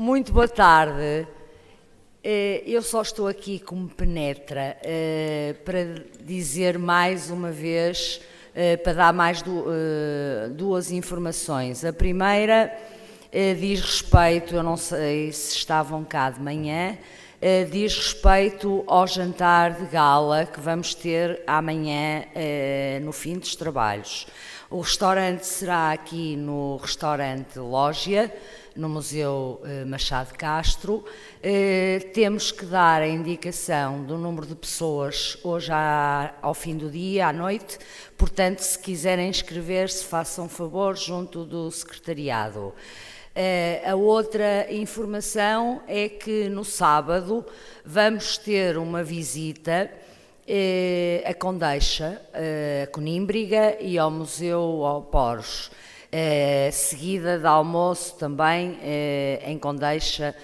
Muito boa tarde. Eu só estou aqui como penetra para dizer mais uma vez, para dar mais duas informações. A primeira diz respeito, eu não sei se estavam cá de manhã, diz respeito ao jantar de gala que vamos ter amanhã no fim dos trabalhos. O restaurante será aqui no restaurante Lógia, no Museu Machado Castro. Temos que dar a indicação do número de pessoas hoje ao fim do dia, à noite, portanto, se quiserem inscrever-se, façam favor junto do secretariado. A outra informação é que no sábado vamos ter uma visita a Condeixa, a Conímbriga e ao Museu ao Poros, seguida de almoço também em Condeixa,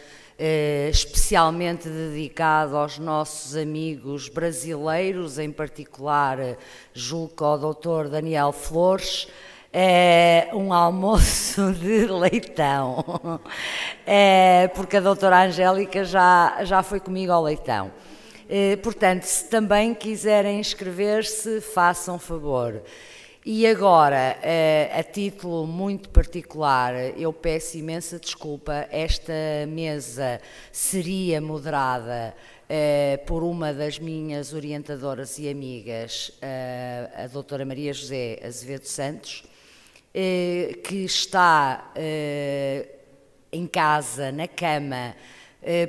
especialmente dedicado aos nossos amigos brasileiros, em particular julgo ao Dr. Daniel Flores, um almoço de leitão, porque a doutora Angélica já foi comigo ao leitão. Portanto, se também quiserem inscrever-se, façam favor. E agora, a título muito particular, eu peço imensa desculpa, esta mesa seria moderada por uma das minhas orientadoras e amigas, a doutora Maria José Azevedo Santos, que está em casa, na cama,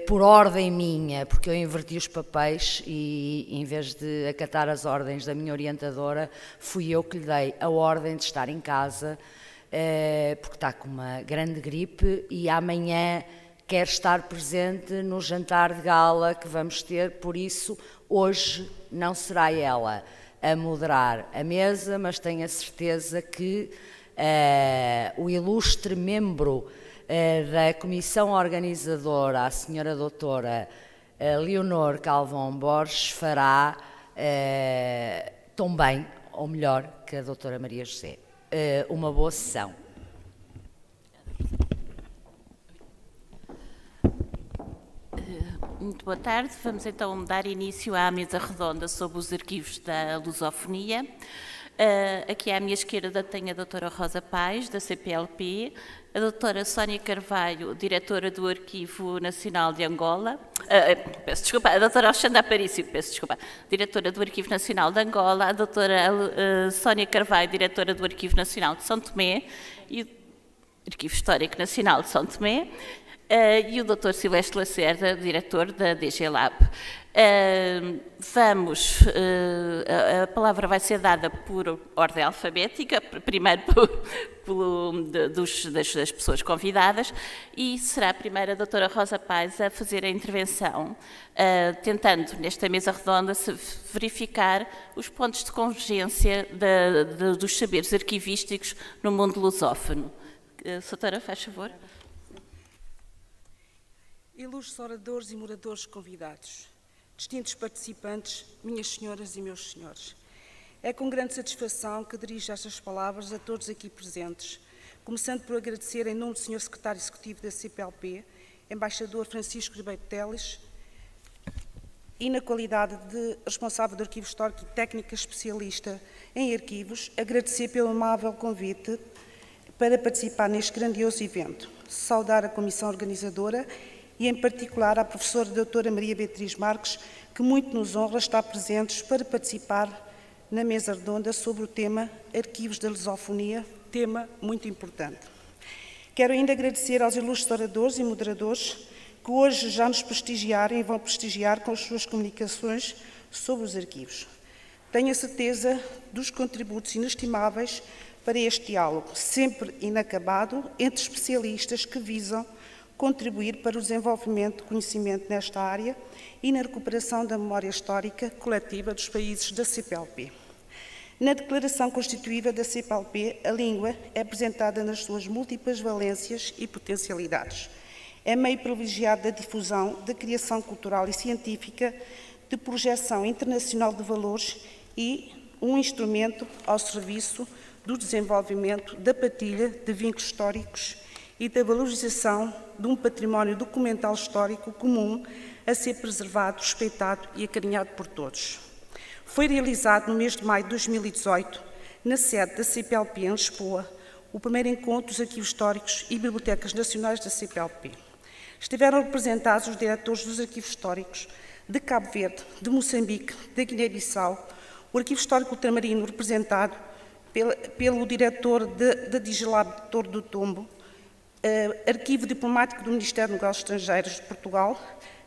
por ordem minha, porque eu inverti os papéis e, em vez de acatar as ordens da minha orientadora, fui eu que lhe dei a ordem de estar em casa, porque está com uma grande gripe e amanhã quer estar presente no jantar de gala que vamos ter, por isso hoje não será ela a moderar a mesa, mas tenho a certeza que o ilustre membro da comissão organizadora, a senhora doutora Leonor Calvão Borges, fará tão bem, ou melhor, que a doutora Maria José. Uma boa sessão. Muito boa tarde. Vamos então dar início à mesa redonda sobre os arquivos da lusofonia. Aqui à minha esquerda tenho a doutora Rosa Paes, da CPLP, a doutora Sónia Carvalho, diretora do Arquivo Nacional de Angola, peço desculpa, a doutora Alexandra Aparício, peço desculpa, diretora do Arquivo Nacional de Angola, a doutora Sónia Carvalho, diretora do Arquivo Nacional de São Tomé e o Arquivo Histórico Nacional de São Tomé, e o Dr. Silvestre Lacerda, diretor da DG Lab. A palavra vai ser dada por ordem alfabética, primeiro das pessoas convidadas, e será a primeira a doutora Rosa Paes a fazer a intervenção, tentando, nesta mesa redonda, verificar os pontos de convergência dos saberes arquivísticos no mundo lusófono. Doutora, faz favor. Ilustres oradores e moradores convidados, distintos participantes, minhas senhoras e meus senhores, é com grande satisfação que dirijo estas palavras a todos aqui presentes, começando por agradecer em nome do Sr. Secretário Executivo da CPLP, Embaixador Francisco Ribeiro Teles, e na qualidade de responsável do Arquivo Histórico e técnica especialista em arquivos, agradecer pelo amável convite para participar neste grandioso evento, saudar a comissão organizadora e, em particular, à professora doutora Maria Beatriz Marques, que muito nos honra estar presentes para participar na mesa redonda sobre o tema Arquivos da Lusofonia, tema muito importante. Quero ainda agradecer aos ilustres oradores e moderadores que hoje já nos prestigiaram e vão prestigiar com as suas comunicações sobre os arquivos. Tenho a certeza dos contributos inestimáveis para este diálogo, sempre inacabado, entre especialistas que visam contribuir para o desenvolvimento de conhecimento nesta área e na recuperação da memória histórica coletiva dos países da CPLP. Na Declaração Constitutiva da CPLP, a língua é apresentada nas suas múltiplas valências e potencialidades. É meio privilegiado da difusão, da criação cultural e científica, de projeção internacional de valores e um instrumento ao serviço do desenvolvimento da partilha de vínculos históricos e da valorização de um património documental histórico comum a ser preservado, respeitado e acarinhado por todos. Foi realizado no mês de maio de 2018, na sede da CPLP em Lisboa, o primeiro encontro dos arquivos históricos e bibliotecas nacionais da CPLP. Estiveram representados os diretores dos arquivos históricos de Cabo Verde, de Moçambique, da Guiné-Bissau, o arquivo histórico ultramarino representado pelo diretor da Digilab Torre do Tombo, Arquivo Diplomático do Ministério dos Negócios Estrangeiros de Portugal,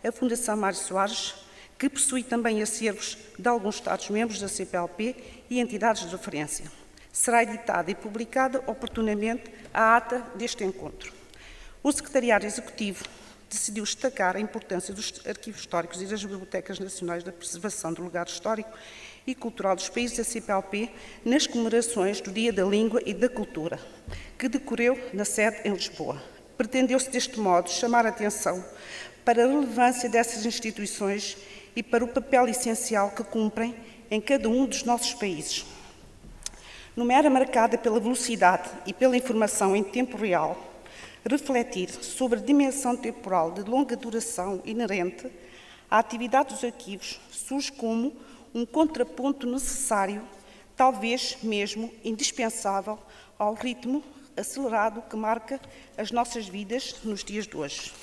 a Fundação Mário Soares, que possui também acervos de alguns Estados-membros da CPLP e entidades de referência. Será editada e publicada oportunamente a ata deste encontro. O Secretariado Executivo decidiu destacar a importância dos arquivos históricos e das bibliotecas nacionais da preservação do legado histórico e cultural dos países da CPLP nas comemorações do Dia da Língua e da Cultura, que decorreu na sede em Lisboa. Pretendeu-se, deste modo, chamar a atenção para a relevância dessas instituições e para o papel essencial que cumprem em cada um dos nossos países. Numa era marcada pela velocidade e pela informação em tempo real, refletir sobre a dimensão temporal de longa duração inerente à atividade dos arquivos surge como um contraponto necessário, talvez mesmo indispensável, ao ritmo acelerado que marca as nossas vidas nos dias de hoje.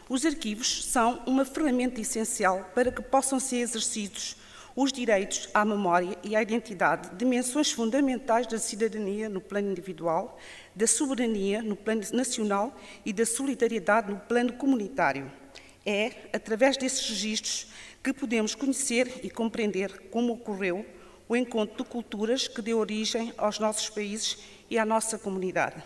Os arquivos são uma ferramenta essencial para que possam ser exercidos os direitos à memória e à identidade, dimensões fundamentais da cidadania no plano individual, da soberania no plano nacional e da solidariedade no plano comunitário. É, através desses registros, que podemos conhecer e compreender como ocorreu o encontro de culturas que deu origem aos nossos países e à nossa comunidade.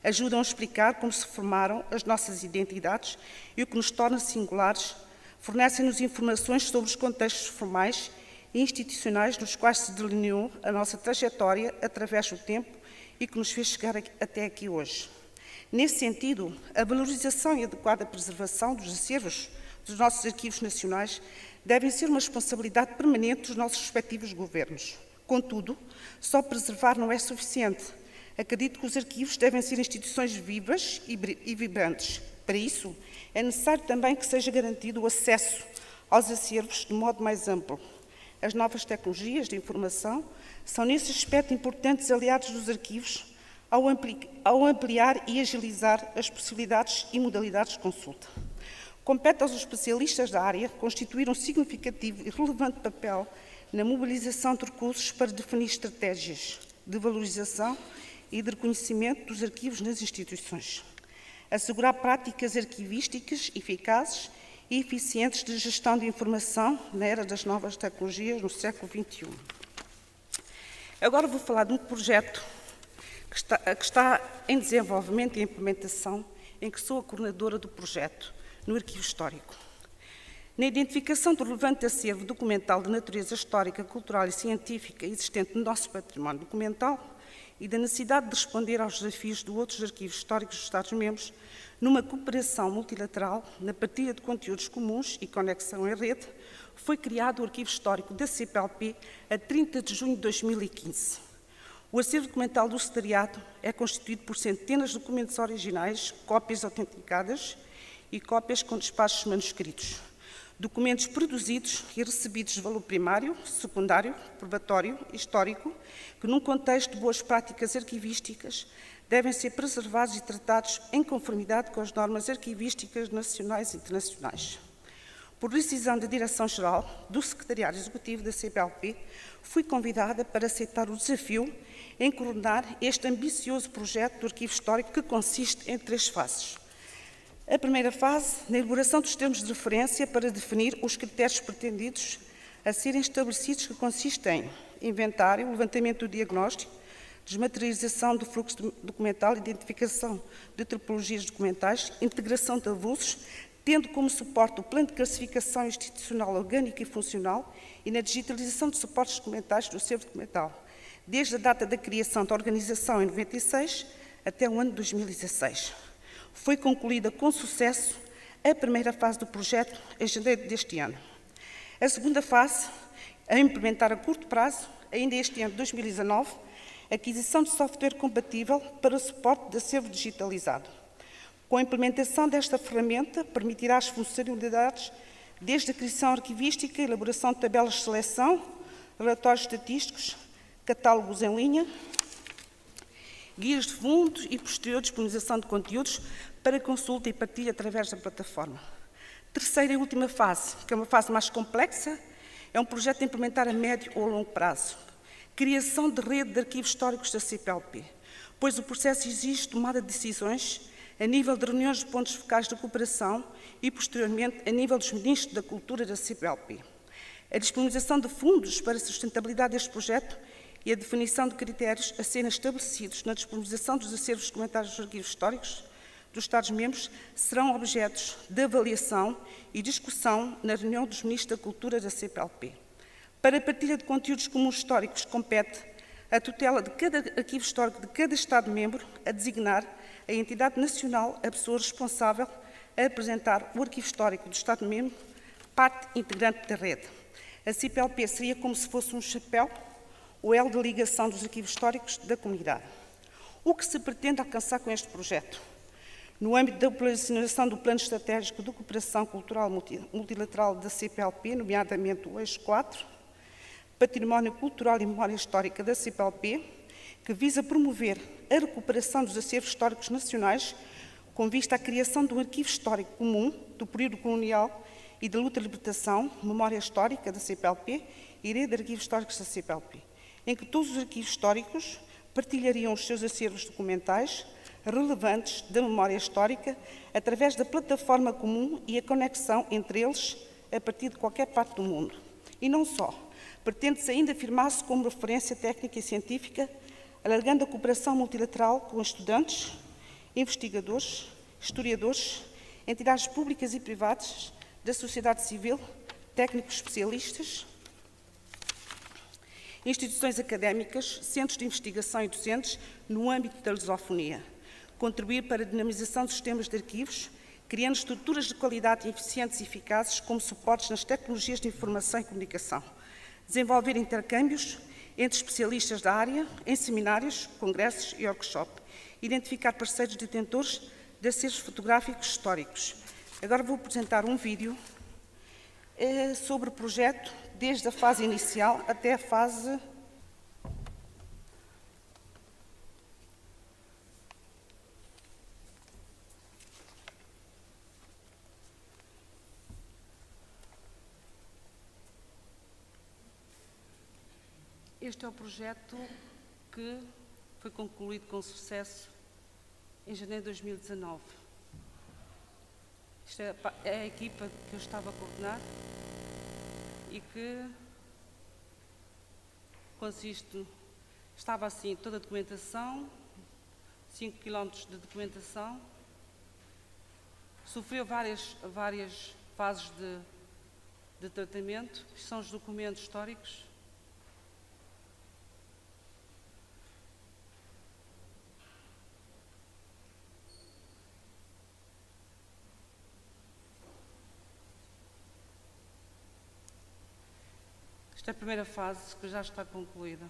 Ajudam a explicar como se formaram as nossas identidades e o que nos torna singulares, fornecem-nos informações sobre os contextos formais e institucionais nos quais se delineou a nossa trajetória através do tempo e que nos fez chegar até aqui hoje. Nesse sentido, a valorização e adequada preservação dos acervos dos nossos arquivos nacionais devem ser uma responsabilidade permanente dos nossos respectivos governos. Contudo, só preservar não é suficiente. Acredito que os arquivos devem ser instituições vivas e vibrantes. Para isso, é necessário também que seja garantido o acesso aos acervos de modo mais amplo. As novas tecnologias de informação são, nesse aspecto, importantes aliados dos arquivos ao ampliar e agilizar as possibilidades e modalidades de consulta. Compete aos especialistas da área constituir um significativo e relevante papel na mobilização de recursos para definir estratégias de valorização e de reconhecimento dos arquivos nas instituições. Assegurar práticas arquivísticas eficazes e eficientes de gestão de informação na era das novas tecnologias no século XXI. Agora vou falar de um projeto que está em desenvolvimento e implementação, em que sou a coordenadora do projeto no Arquivo Histórico. Na identificação do relevante acervo documental de natureza histórica, cultural e científica existente no nosso património documental e da necessidade de responder aos desafios de outros arquivos históricos dos Estados-membros, numa cooperação multilateral, na partilha de conteúdos comuns e conexão em rede, foi criado o Arquivo Histórico da CPLP a 30 de junho de 2015. O acervo documental do secretariado é constituído por centenas de documentos originais, cópias autenticadas e cópias com despachos manuscritos. Documentos produzidos e recebidos de valor primário, secundário, probatório, histórico, que num contexto de boas práticas arquivísticas devem ser preservados e tratados em conformidade com as normas arquivísticas nacionais e internacionais. Por decisão da Direção-Geral do Secretariado Executivo da CPLP, fui convidada para aceitar o desafio em coordenar este ambicioso projeto do Arquivo Histórico que consiste em 3 fases. A primeira fase, na elaboração dos termos de referência para definir os critérios pretendidos a serem estabelecidos, que consistem em inventário, levantamento do diagnóstico, desmaterialização do fluxo documental, identificação de topologias documentais, integração de avulsos, tendo como suporte o plano de classificação institucional orgânico e funcional e na digitalização de suportes documentais do acervo documental, desde a data da criação da organização em 96 até o ano de 2016. Foi concluída com sucesso a primeira fase do projeto em janeiro deste ano. A segunda fase, a implementar a curto prazo, ainda este ano de 2019, aquisição de software compatível para o suporte de acervo digitalizado. Com a implementação desta ferramenta, permitirá as funcionalidades desde a criação arquivística, elaboração de tabelas de seleção, relatórios estatísticos, catálogos em linha, guias de fundos e posterior disponibilização de conteúdos para consulta e partilha através da plataforma. Terceira e última fase, que é uma fase mais complexa, é um projeto a implementar a médio ou longo prazo. Criação de rede de arquivos históricos da CPLP, pois o processo exige tomada de decisões a nível de reuniões de pontos focais de cooperação e, posteriormente, a nível dos ministros da Cultura da CPLP. A disponibilização de fundos para a sustentabilidade deste projeto e a definição de critérios a serem estabelecidos na disponibilização dos acervos documentários dos arquivos históricos dos Estados-membros serão objetos de avaliação e discussão na reunião dos ministros da Cultura da CPLP. Para a partilha de conteúdos comuns históricos, compete a tutela de cada arquivo histórico de cada Estado-membro a designar a entidade nacional a pessoa responsável a apresentar o arquivo histórico do Estado-membro, parte integrante da rede. A CPLP seria como se fosse um chapéu, o elo de ligação dos arquivos históricos da comunidade. O que se pretende alcançar com este projeto? No âmbito da operacionalização do Plano Estratégico de Cooperação Cultural Multilateral da CPLP, nomeadamente o eixo 4, Património Cultural e Memória Histórica da CPLP, que visa promover a recuperação dos acervos históricos nacionais com vista à criação de um arquivo histórico comum do período colonial e da luta de libertação, Memória Histórica da CPLP e Rede de Arquivos Históricos da CPLP, em que todos os arquivos históricos partilhariam os seus acervos documentais relevantes da memória histórica através da plataforma comum e a conexão entre eles a partir de qualquer parte do mundo. E não só. Pretende-se ainda afirmar-se como referência técnica e científica, alargando a cooperação multilateral com estudantes, investigadores, historiadores, entidades públicas e privadas, da sociedade civil, técnicos especialistas, instituições académicas, centros de investigação e docentes no âmbito da lusofonia. Contribuir para a dinamização dos sistemas de arquivos, criando estruturas de qualidade eficientes e eficazes como suportes nas tecnologias de informação e comunicação. Desenvolver intercâmbios entre especialistas da área, em seminários, congressos e workshops. Identificar parceiros detentores de acervos fotográficos históricos. Agora vou apresentar um vídeo sobre o projeto, desde a fase inicial até a fase... Este é o projeto que foi concluído com sucesso em janeiro de 2019. Esta é a equipa que eu estava a coordenar e que consiste, estava assim, toda a documentação, 5 km de documentação, sofreu várias fases de tratamento, que são os documentos históricos. Esta é a primeira fase que já está concluída.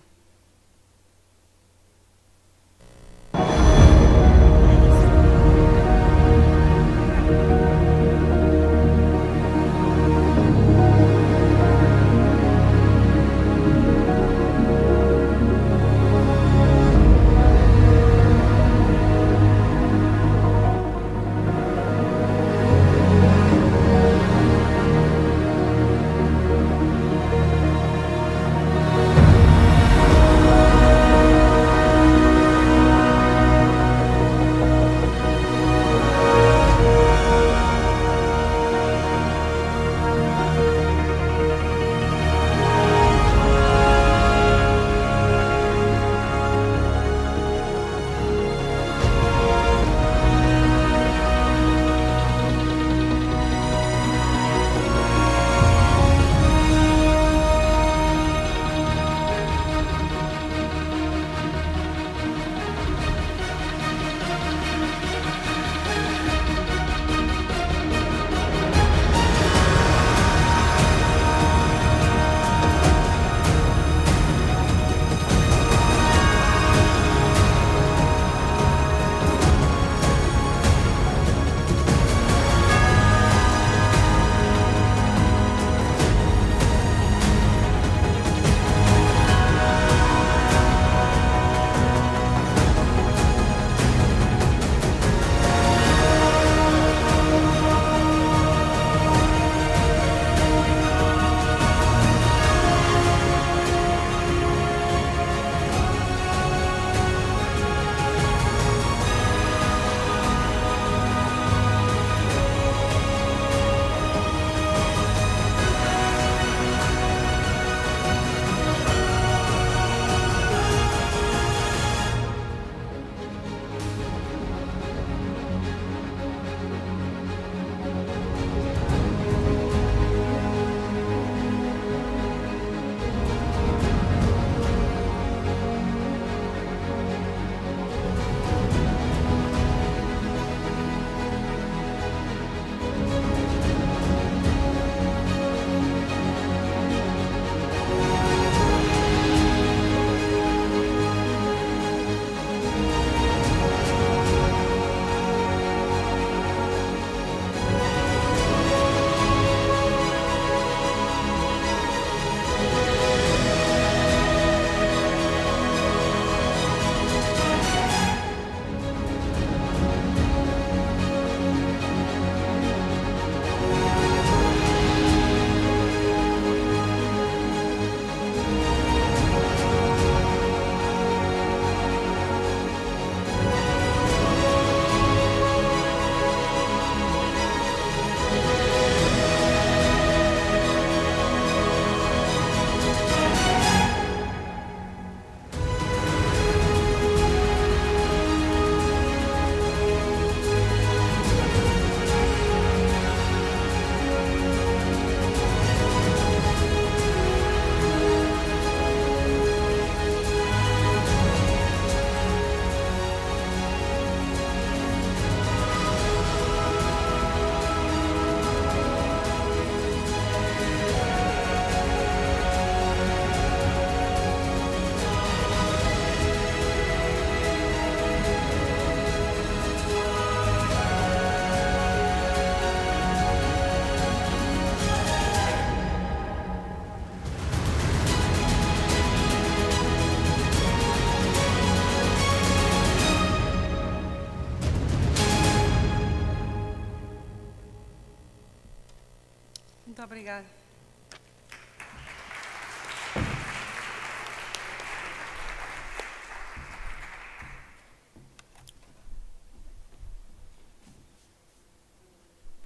obrigada.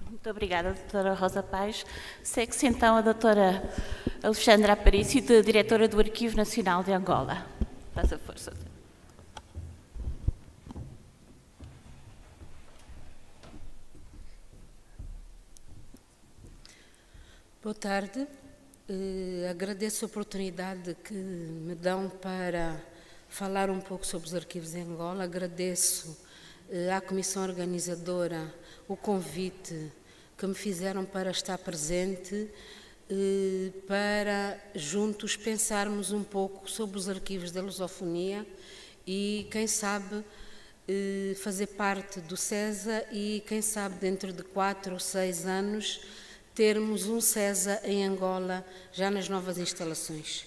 Muito obrigada, doutora Rosa Paes. Segue-se então a doutora Alexandra Aparício, diretora do Arquivo Nacional de Angola. Faça força. Boa tarde. Agradeço a oportunidade que me dão para falar um pouco sobre os arquivos em Angola. Agradeço à comissão organizadora o convite que me fizeram para estar presente, para juntos pensarmos um pouco sobre os arquivos da lusofonia e, quem sabe, fazer parte do CESA e, quem sabe, dentro de 4 ou 6 anos, termos um CESA em Angola, já nas novas instalações.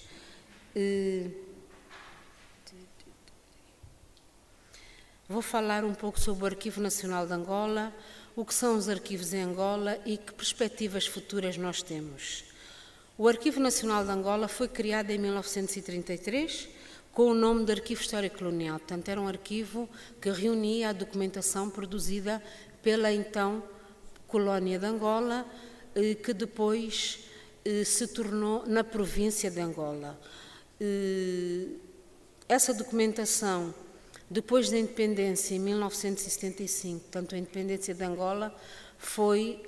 Vou falar um pouco sobre o Arquivo Nacional de Angola, o que são os arquivos em Angola e que perspectivas futuras nós temos. O Arquivo Nacional de Angola foi criado em 1933 com o nome de Arquivo Histórico Colonial. Portanto, era um arquivo que reunia a documentação produzida pela então colónia de Angola, que depois se tornou na província de Angola. Essa documentação, depois da independência, em 1975, portanto a independência de Angola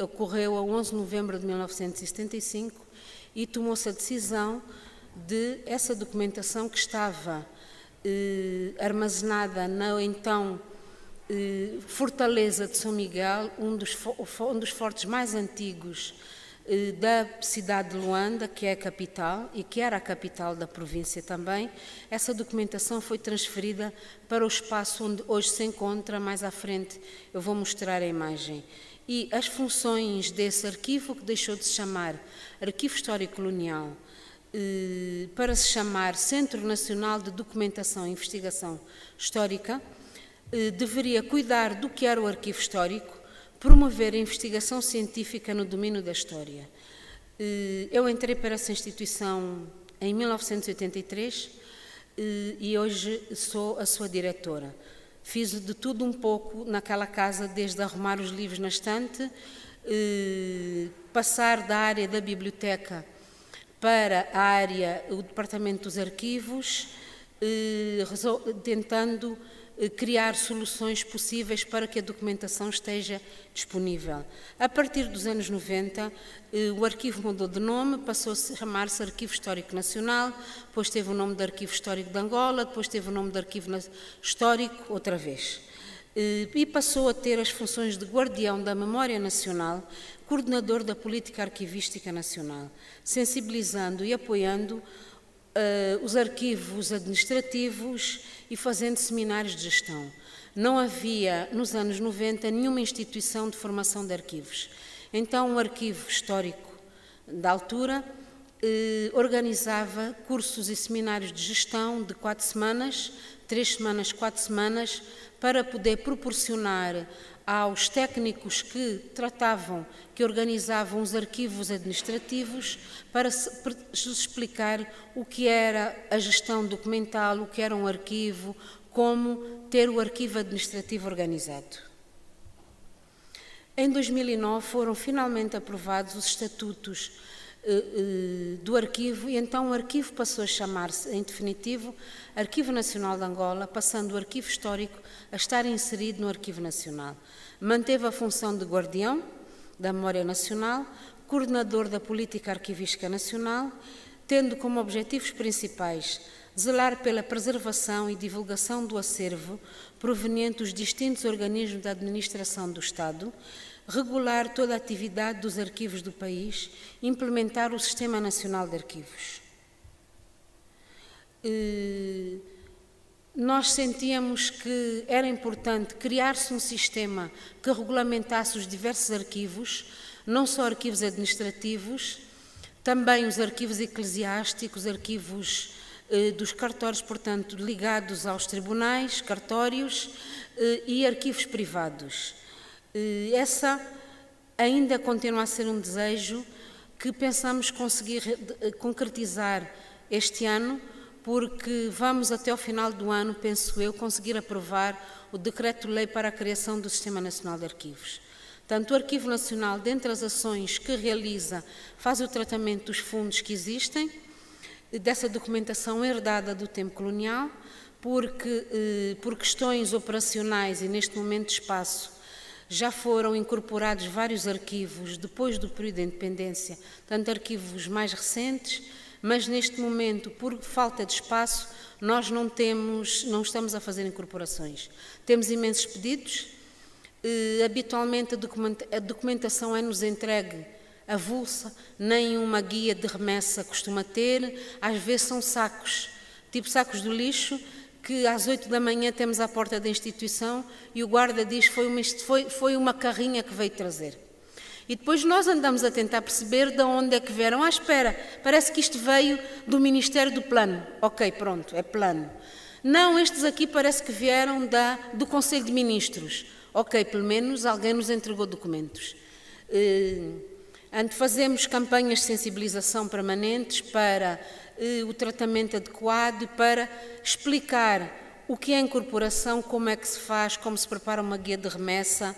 ocorreu a 11 de novembro de 1975 e tomou-se a decisão de essa documentação que estava armazenada na então Fortaleza de São Miguel, um dos fortes mais antigos da cidade de Luanda, que é a capital e que era a capital da província também. Essa documentação foi transferida para o espaço onde hoje se encontra. Mais à frente eu vou mostrar a imagem. E as funções desse arquivo, que deixou de se chamar Arquivo Histórico Colonial para se chamar Centro Nacional de Documentação e Investigação Histórica, deveria cuidar do que era o arquivo histórico, promover a investigação científica no domínio da história. Eu entrei para essa instituição em 1983 e hoje sou a sua diretora. Fiz de tudo um pouco naquela casa, desde arrumar os livros na estante, passar da área da biblioteca para a área, o departamento dos arquivos, tentando criar soluções possíveis para que a documentação esteja disponível. A partir dos anos 90, o arquivo mudou de nome, passou a chamar-se Arquivo Histórico Nacional, depois teve o nome de Arquivo Histórico de Angola, depois teve o nome de Arquivo Histórico outra vez. E passou a ter as funções de guardião da memória nacional, coordenador da política arquivística nacional, sensibilizando e apoiando os arquivos administrativos e fazendo seminários de gestão. Não havia, nos anos 90, nenhuma instituição de formação de arquivos. Então, o arquivo histórico da altura organizava cursos e seminários de gestão de 4 semanas, 3 semanas, 4 semanas, para poder proporcionar aos técnicos que que organizavam os arquivos administrativos, para explicar o que era a gestão documental, o que era um arquivo, como ter o arquivo administrativo organizado. Em 2009 foram finalmente aprovados os estatutos do arquivo e então o arquivo passou a chamar-se, em definitivo, Arquivo Nacional de Angola, passando o arquivo histórico a estar inserido no Arquivo Nacional. Manteve a função de guardião da memória nacional, coordenador da política arquivística nacional, tendo como objetivos principais zelar pela preservação e divulgação do acervo proveniente dos distintos organismos da administração do Estado, regular toda a atividade dos arquivos do país, implementar o Sistema Nacional de Arquivos. Nós sentíamos que era importante criar-se um sistema que regulamentasse os diversos arquivos, não só arquivos administrativos, também os arquivos eclesiásticos, arquivos dos cartórios, portanto, ligados aos tribunais, cartórios e arquivos privados. Essa ainda continua a ser um desejo que pensamos conseguir concretizar este ano, porque vamos até ao final do ano, penso eu, conseguir aprovar o Decreto-Lei para a criação do Sistema Nacional de Arquivos. Portanto, o Arquivo Nacional, dentre as ações que realiza, faz o tratamento dos fundos que existem, dessa documentação herdada do tempo colonial, porque por questões operacionais e neste momento de espaço já foram incorporados vários arquivos depois do período de independência, tanto arquivos mais recentes, mas neste momento, por falta de espaço, nós não estamos a fazer incorporações. Temos imensos pedidos, habitualmente a documentação é-nos entregue avulsa, nem uma guia de remessa costuma ter, às vezes são sacos, tipo sacos do lixo, que às 8 da manhã temos à porta da instituição e o guarda diz foi uma carrinha que veio trazer. E depois nós andamos a tentar perceber de onde é que vieram. Espera, parece que isto veio do Ministério do Plano. Ok, pronto, é plano. Não, estes aqui parece que vieram do Conselho de Ministros. Ok, pelo menos alguém nos entregou documentos. Fazemos campanhas de sensibilização permanentes para o tratamento adequado e para explicar o que é a incorporação, como é que se faz, como se prepara uma guia de remessa,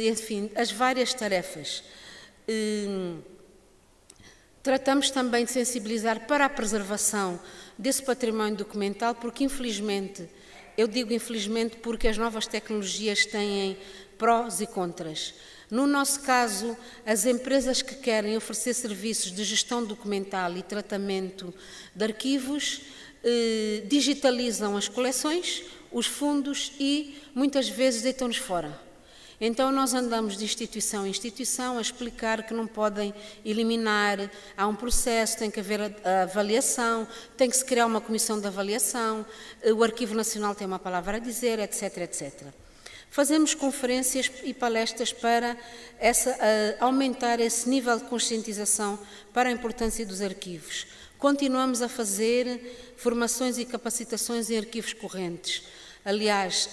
enfim, as várias tarefas. Tratamos também de sensibilizar para a preservação desse património documental, porque infelizmente, eu digo infelizmente porque as novas tecnologias têm prós e contras. No nosso caso, as empresas que querem oferecer serviços de gestão documental e tratamento de arquivos digitalizam as coleções, os fundos e muitas vezes deitam-nos fora. Então nós andamos de instituição em instituição a explicar que não podem eliminar, há um processo, tem que haver a avaliação, tem que se criar uma comissão de avaliação, o Arquivo Nacional tem uma palavra a dizer, etc, etc. Fazemos conferências e palestras para aumentar esse nível de conscientização para a importância dos arquivos. Continuamos a fazer formações e capacitações em arquivos correntes. Aliás,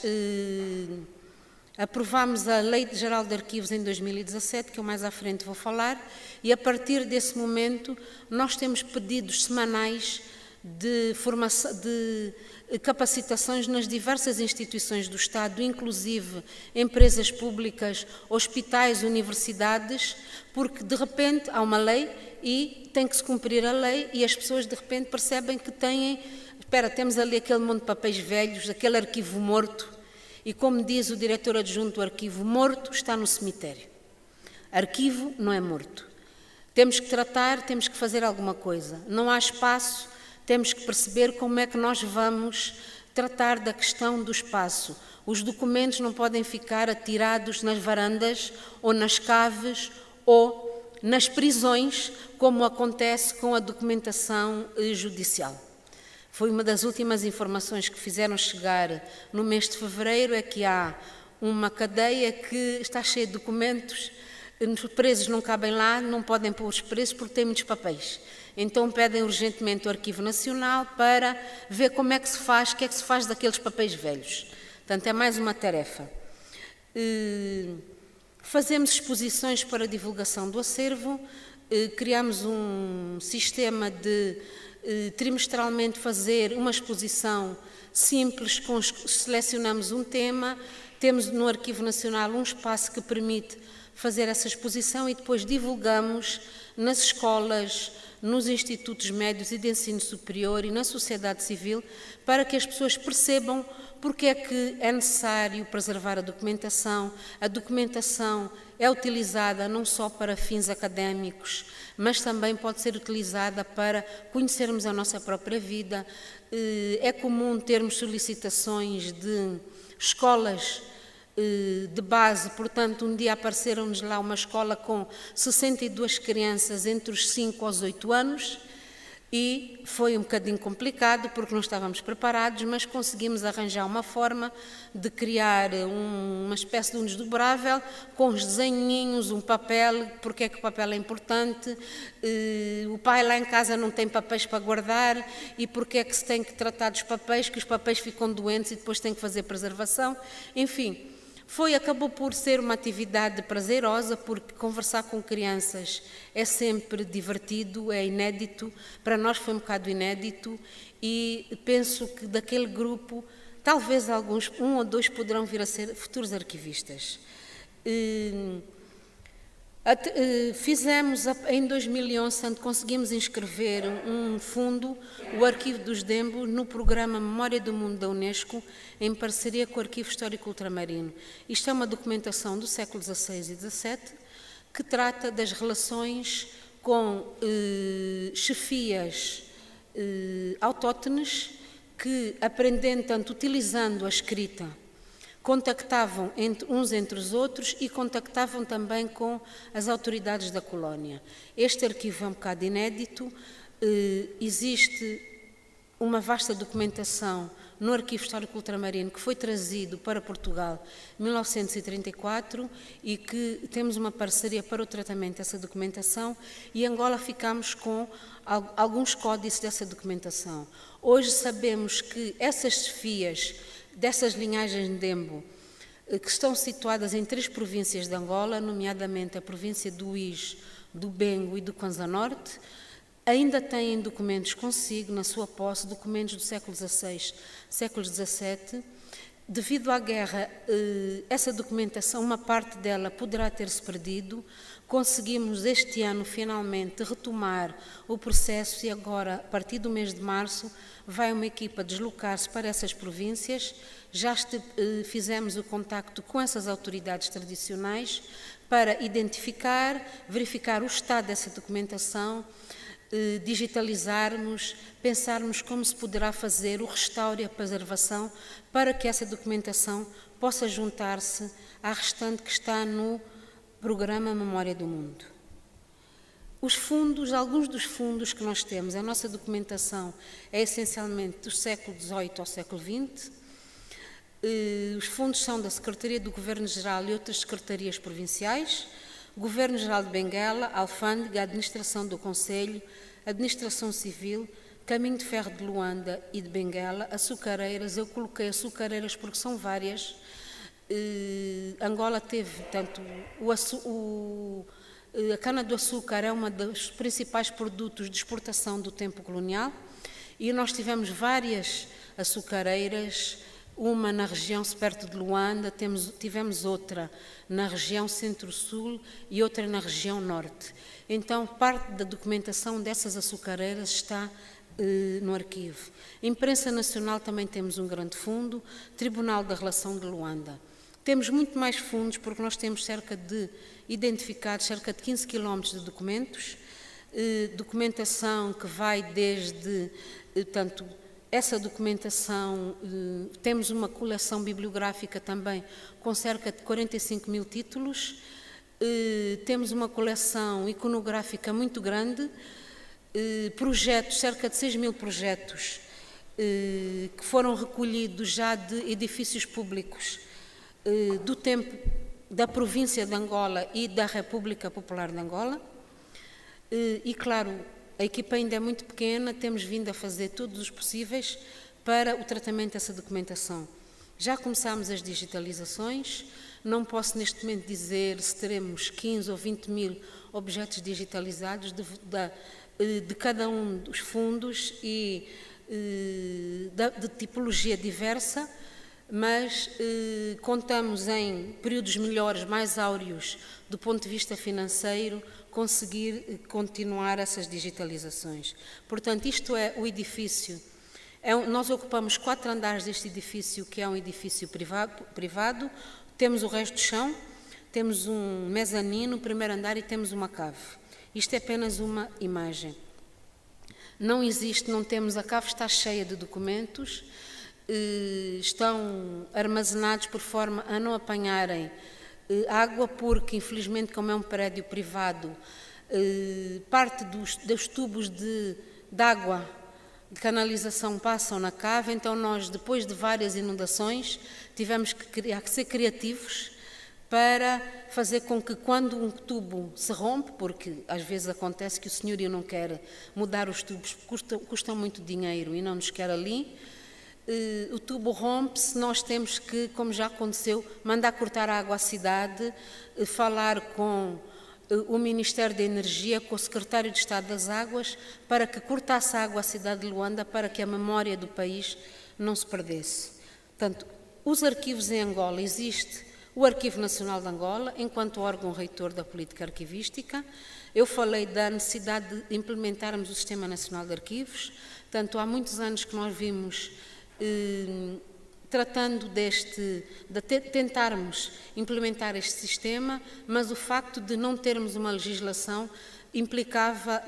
aprovámos a Lei Geral de Arquivos em 2017, que eu mais à frente vou falar, e a partir desse momento nós temos pedidos semanais de capacitações nas diversas instituições do Estado, inclusive empresas públicas, hospitais, universidades, porque de repente há uma lei e tem que se cumprir a lei e as pessoas de repente percebem que temos ali aquele monte de papéis velhos, aquele arquivo morto, e como diz o diretor adjunto do arquivo, morto está no cemitério. Arquivo não é morto. Temos que tratar, temos que fazer alguma coisa. Não há espaço, temos que perceber como é que nós vamos tratar da questão do espaço. Os documentos não podem ficar atirados nas varandas ou nas caves ou nas prisões, como acontece com a documentação judicial. Foi uma das últimas informações que fizeram chegar no mês de fevereiro, é que há uma cadeia que está cheia de documentos, os presos não cabem lá, não podem pôr os presos porque têm muitos papéis. Então pedem urgentemente o Arquivo Nacional para ver como é que se faz, o que é que se faz daqueles papéis velhos. Portanto, é mais uma tarefa. Fazemos exposições para divulgação do acervo, criamos um sistema de trimestralmente fazer uma exposição simples, selecionamos um tema, temos no Arquivo Nacional um espaço que permite fazer essa exposição e depois divulgamos nas escolas, nos institutos médios e de ensino superior e na sociedade civil, para que as pessoas percebam porque é que é necessário preservar a documentação. A documentação é utilizada não só para fins académicos, mas também pode ser utilizada para conhecermos a nossa própria vida. É comum termos solicitações de escolas de base, portanto, um dia apareceram-nos lá uma escola com 62 crianças entre os 5 aos 8 anos e foi um bocadinho complicado porque não estávamos preparados, mas conseguimos arranjar uma forma de criar uma espécie de um desdobrável com os desenhinhos, um papel, porque é que o papel é importante, o pai lá em casa não tem papéis para guardar e porque é que se tem que tratar dos papéis, que os papéis ficam doentes e depois tem que fazer preservação, enfim. Acabou por ser uma atividade prazerosa, porque conversar com crianças é sempre divertido, é inédito. Para nós foi um bocado inédito e penso que daquele grupo, talvez alguns, 1 ou 2 poderão vir a ser futuros arquivistas. Fizemos em 2011, portanto, conseguimos inscrever um fundo, o Arquivo dos Dembo, no programa Memória do Mundo da Unesco, em parceria com o Arquivo Histórico Ultramarino. Isto é uma documentação do século XVI e XVII que trata das relações com chefias autóctones que, aprendendo, tanto utilizando a escrita, contactavam uns entre os outros e contactavam também com as autoridades da colónia. Este arquivo é um bocado inédito, existe uma vasta documentação no Arquivo Histórico Ultramarino que foi trazido para Portugal em 1934 e que temos uma parceria para o tratamento dessa documentação, e em Angola ficamos com alguns códices dessa documentação. Hoje sabemos que essas chefias dessas linhagens de Dembo, que estão situadas em 3 províncias de Angola, nomeadamente a província do Uís, do Bengo e do Kwanza Norte, ainda têm documentos consigo, na sua posse, documentos do século XVI, século XVII. Devido à guerra, essa documentação, uma parte dela poderá ter-se perdido. Conseguimos este ano, finalmente, retomar o processo e agora, a partir do mês de março, vai uma equipa deslocar-se para essas províncias. Já fizemos o contacto com essas autoridades tradicionais para identificar, verificar o estado dessa documentação, digitalizarmos, pensarmos como se poderá fazer o restauro e a preservação para que essa documentação possa juntar-se à restante que está no programa Memória do Mundo. Os fundos, alguns dos fundos que nós temos, a nossa documentação é essencialmente do século XVIII ao século XX. Os fundos são da Secretaria do Governo-Geral e outras secretarias provinciais, Governo-Geral de Benguela, Alfândega, Administração do Conselho, Administração Civil, Caminho de Ferro de Luanda e de Benguela, açucareiras. Eu coloquei açucareiras porque são várias. Angola teve, portanto, a cana-do-açúcar é um dos principais produtos de exportação do tempo colonial e nós tivemos várias açucareiras, uma na região perto de Luanda, tivemos outra na região centro-sul e outra na região norte. Então, parte da documentação dessas açucareiras está no arquivo. Imprensa Nacional também temos um grande fundo, Tribunal da Relação de Luanda. Temos muito mais fundos porque nós temos identificados cerca de 15 km de documentos, documentação que vai desde, tanto essa documentação, temos uma coleção bibliográfica também com cerca de 45 mil títulos, temos uma coleção iconográfica muito grande, projetos, cerca de 6 mil projetos que foram recolhidos já de edifícios públicos do tempo da província de Angola e da República Popular de Angola. E, claro, a equipa ainda é muito pequena, temos vindo a fazer todos os possíveis para o tratamento dessa documentação. Já começámos as digitalizações, não posso neste momento dizer se teremos 15 ou 20 mil objetos digitalizados de cada um dos fundos e de tipologia diversa, mas contamos em períodos melhores, mais áureos do ponto de vista financeiro, conseguir continuar essas digitalizações. Portanto, isto é o edifício. Nós ocupamos 4 andares deste edifício, que é um edifício privado. Temos o resto do chão, temos um mezanino, o primeiro andar, e temos uma cave. Isto é apenas uma imagem. Não temos, a cave está cheia de documentos, estão armazenados por forma a não apanharem água, porque, infelizmente, como é um prédio privado, parte dos tubos de água de canalização passam na cave, então nós, depois de várias inundações, tivemos que ser criativos para fazer com que, quando um tubo se rompe, porque às vezes acontece que o senhorio não quer mudar os tubos, custam muito dinheiro e não nos quer ali, o tubo rompe-se, nós temos que, como já aconteceu, mandar cortar a água à cidade, falar com o Ministério da Energia, com o Secretário de Estado das Águas, para que cortasse a água à cidade de Luanda, para que a memória do país não se perdesse. Portanto, os arquivos em Angola, existe o Arquivo Nacional de Angola, enquanto órgão reitor da política arquivística. Eu falei da necessidade de implementarmos o Sistema Nacional de Arquivos. Portanto, há muitos anos que nós vimos tratando de tentarmos implementar este sistema, mas o facto de não termos uma legislação implicava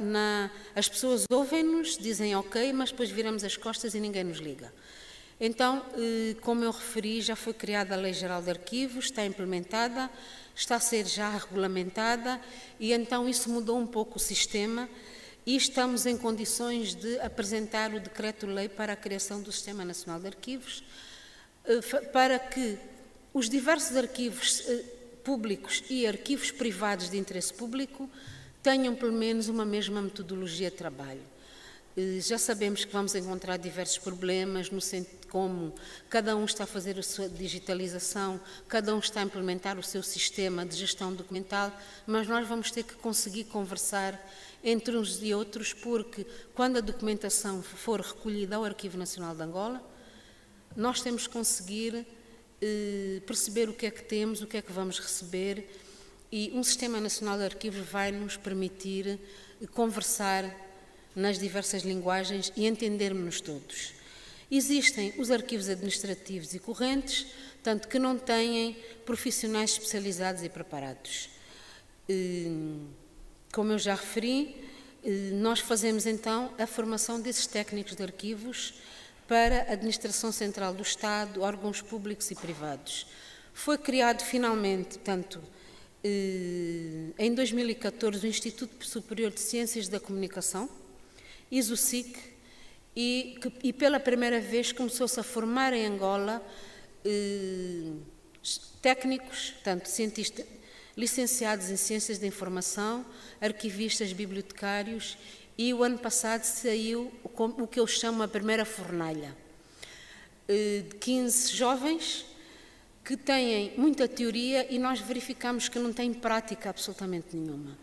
as pessoas ouvem-nos, dizem ok, mas depois viramos as costas e ninguém nos liga. Então, como eu referi, já foi criada a Lei Geral de Arquivos, está implementada, está a ser já regulamentada, e então isso mudou um pouco o sistema e estamos em condições de apresentar o Decreto-Lei para a criação do Sistema Nacional de Arquivos, para que os diversos arquivos públicos e arquivos privados de interesse público tenham pelo menos uma mesma metodologia de trabalho. Já sabemos que vamos encontrar diversos problemas no sentido como cada um está a fazer a sua digitalização, cada um está a implementar o seu sistema de gestão documental, mas nós vamos ter que conseguir conversar entre uns e outros, porque quando a documentação for recolhida ao Arquivo Nacional de Angola, nós temos que conseguir perceber o que é que temos, o que é que vamos receber, e um Sistema Nacional de Arquivos vai nos permitir conversar nas diversas linguagens e entendermos-nos todos. Existem os arquivos administrativos e correntes, tanto que não têm profissionais especializados e preparados. Como eu já referi, nós fazemos então a formação desses técnicos de arquivos para a Administração Central do Estado, órgãos públicos e privados. Foi criado finalmente, portanto, em 2014, o Instituto Superior de Ciências da Comunicação, ISUCIC, e pela primeira vez começou-se a formar em Angola técnicos, portanto, cientistas, licenciados em Ciências da Informação, arquivistas, bibliotecários, e o ano passado saiu o que eu chamo a primeira fornalha, de 15 jovens que têm muita teoria e nós verificamos que não têm prática absolutamente nenhuma.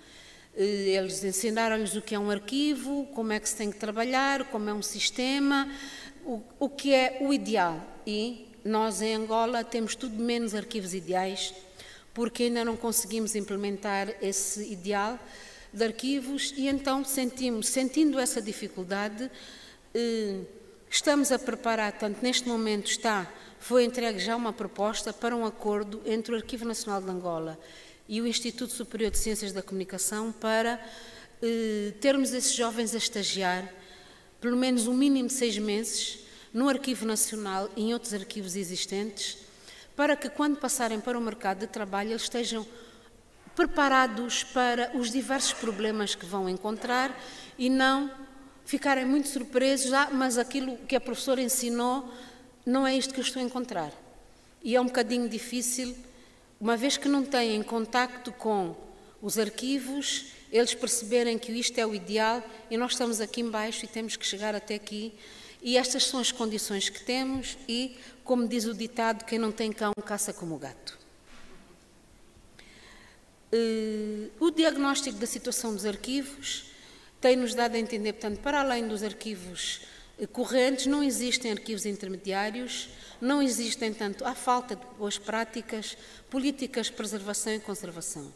Eles ensinaram-lhes o que é um arquivo, como é que se tem que trabalhar, como é um sistema, o que é o ideal. E nós em Angola temos tudo menos arquivos ideais, porque ainda não conseguimos implementar esse ideal de arquivos, e então sentindo essa dificuldade, estamos a preparar, tanto neste momento foi entregue já uma proposta para um acordo entre o Arquivo Nacional de Angola e o Instituto Superior de Ciências da Comunicação para termos esses jovens a estagiar, pelo menos um mínimo de 6 meses, no Arquivo Nacional e em outros arquivos existentes, para que quando passarem para o mercado de trabalho eles estejam preparados para os diversos problemas que vão encontrar e não ficarem muito surpresos, mas aquilo que a professora ensinou não é isto que eu estou a encontrar. E é um bocadinho difícil, uma vez que não têm contacto com os arquivos, eles perceberem que isto é o ideal e nós estamos aqui embaixo e temos que chegar até aqui. E estas são as condições que temos e, como diz o ditado, quem não tem cão caça como o gato. O diagnóstico da situação dos arquivos tem-nos dado a entender, portanto, para além dos arquivos correntes, não existem arquivos intermediários, não existem, tanto há falta de boas práticas, políticas de preservação e conservação.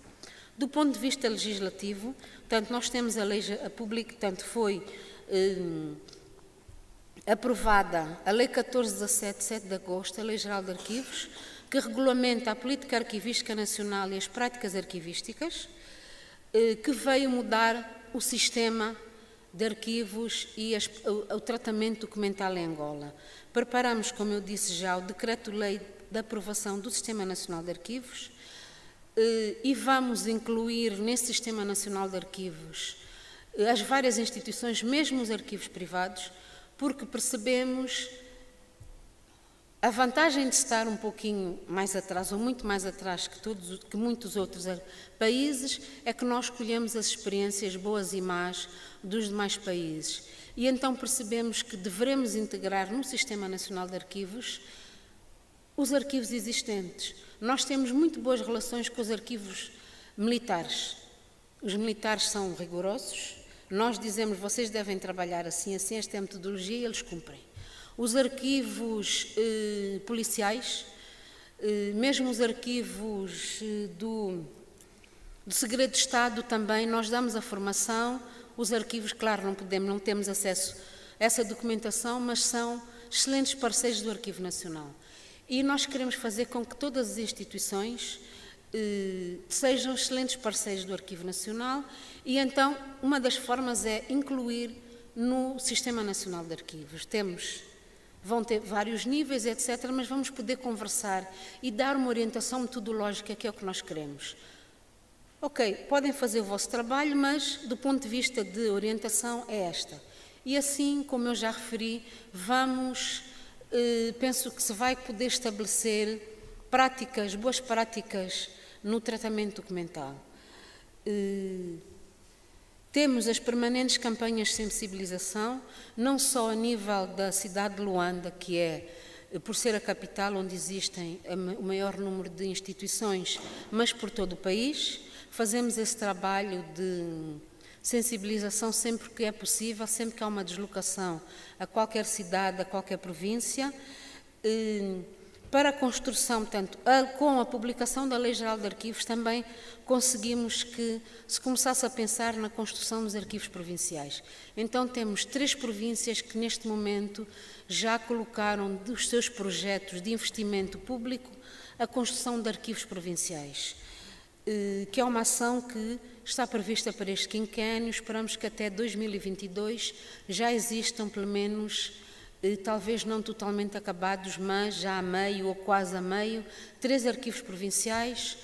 Do ponto de vista legislativo, portanto, nós temos a lei pública, portanto, foi aprovada a Lei 1417, de 7 de agosto, a Lei Geral de Arquivos, que regulamenta a política arquivística nacional e as práticas arquivísticas, que veio mudar o sistema de arquivos e o tratamento documental em Angola. Preparamos, como eu disse já, o Decreto-Lei de aprovação do Sistema Nacional de Arquivos e vamos incluir nesse Sistema Nacional de Arquivos as várias instituições, mesmo os arquivos privados, porque percebemos a vantagem de estar um pouquinho mais atrás, ou muito mais atrás que muitos outros países, é que nós escolhemos as experiências boas e más dos demais países. e então percebemos que devemos integrar no Sistema Nacional de Arquivos os arquivos existentes. Nós temos muito boas relações com os arquivos militares. Os militares são rigorosos, nós dizemos, vocês devem trabalhar assim, assim, esta é a metodologia, e eles cumprem. Os arquivos policiais, mesmo os arquivos do Segredo de Estado também, nós damos a formação. Os arquivos, claro, não temos acesso a essa documentação, mas são excelentes parceiros do Arquivo Nacional. E nós queremos fazer com que todas as instituições sejam excelentes parceiros do Arquivo Nacional, e então uma das formas é incluir no Sistema Nacional de Arquivos. Vão ter vários níveis, etc., mas vamos poder conversar e dar uma orientação metodológica, que é o que nós queremos. Ok, podem fazer o vosso trabalho, mas do ponto de vista de orientação é esta. E assim, como eu já referi, penso que se vai poder estabelecer boas práticas no tratamento documental. Temos as permanentes campanhas de sensibilização, não só a nível da cidade de Luanda, que é, por ser a capital onde existem o maior número de instituições, mas por todo o país. Fazemos esse trabalho de sensibilização sempre que é possível, sempre que há uma deslocação a qualquer cidade, a qualquer província, para a construção, portanto, com a publicação da Lei Geral de Arquivos, também conseguimos que se começasse a pensar na construção dos arquivos provinciais. Então temos 3 províncias que neste momento já colocaram dos seus projetos de investimento público a construção de arquivos provinciais, que é uma ação que está prevista para este quinquênio. Esperamos que até 2022 já existam pelo menos, talvez não totalmente acabados, mas já a meio ou quase a meio, 3 arquivos provinciais.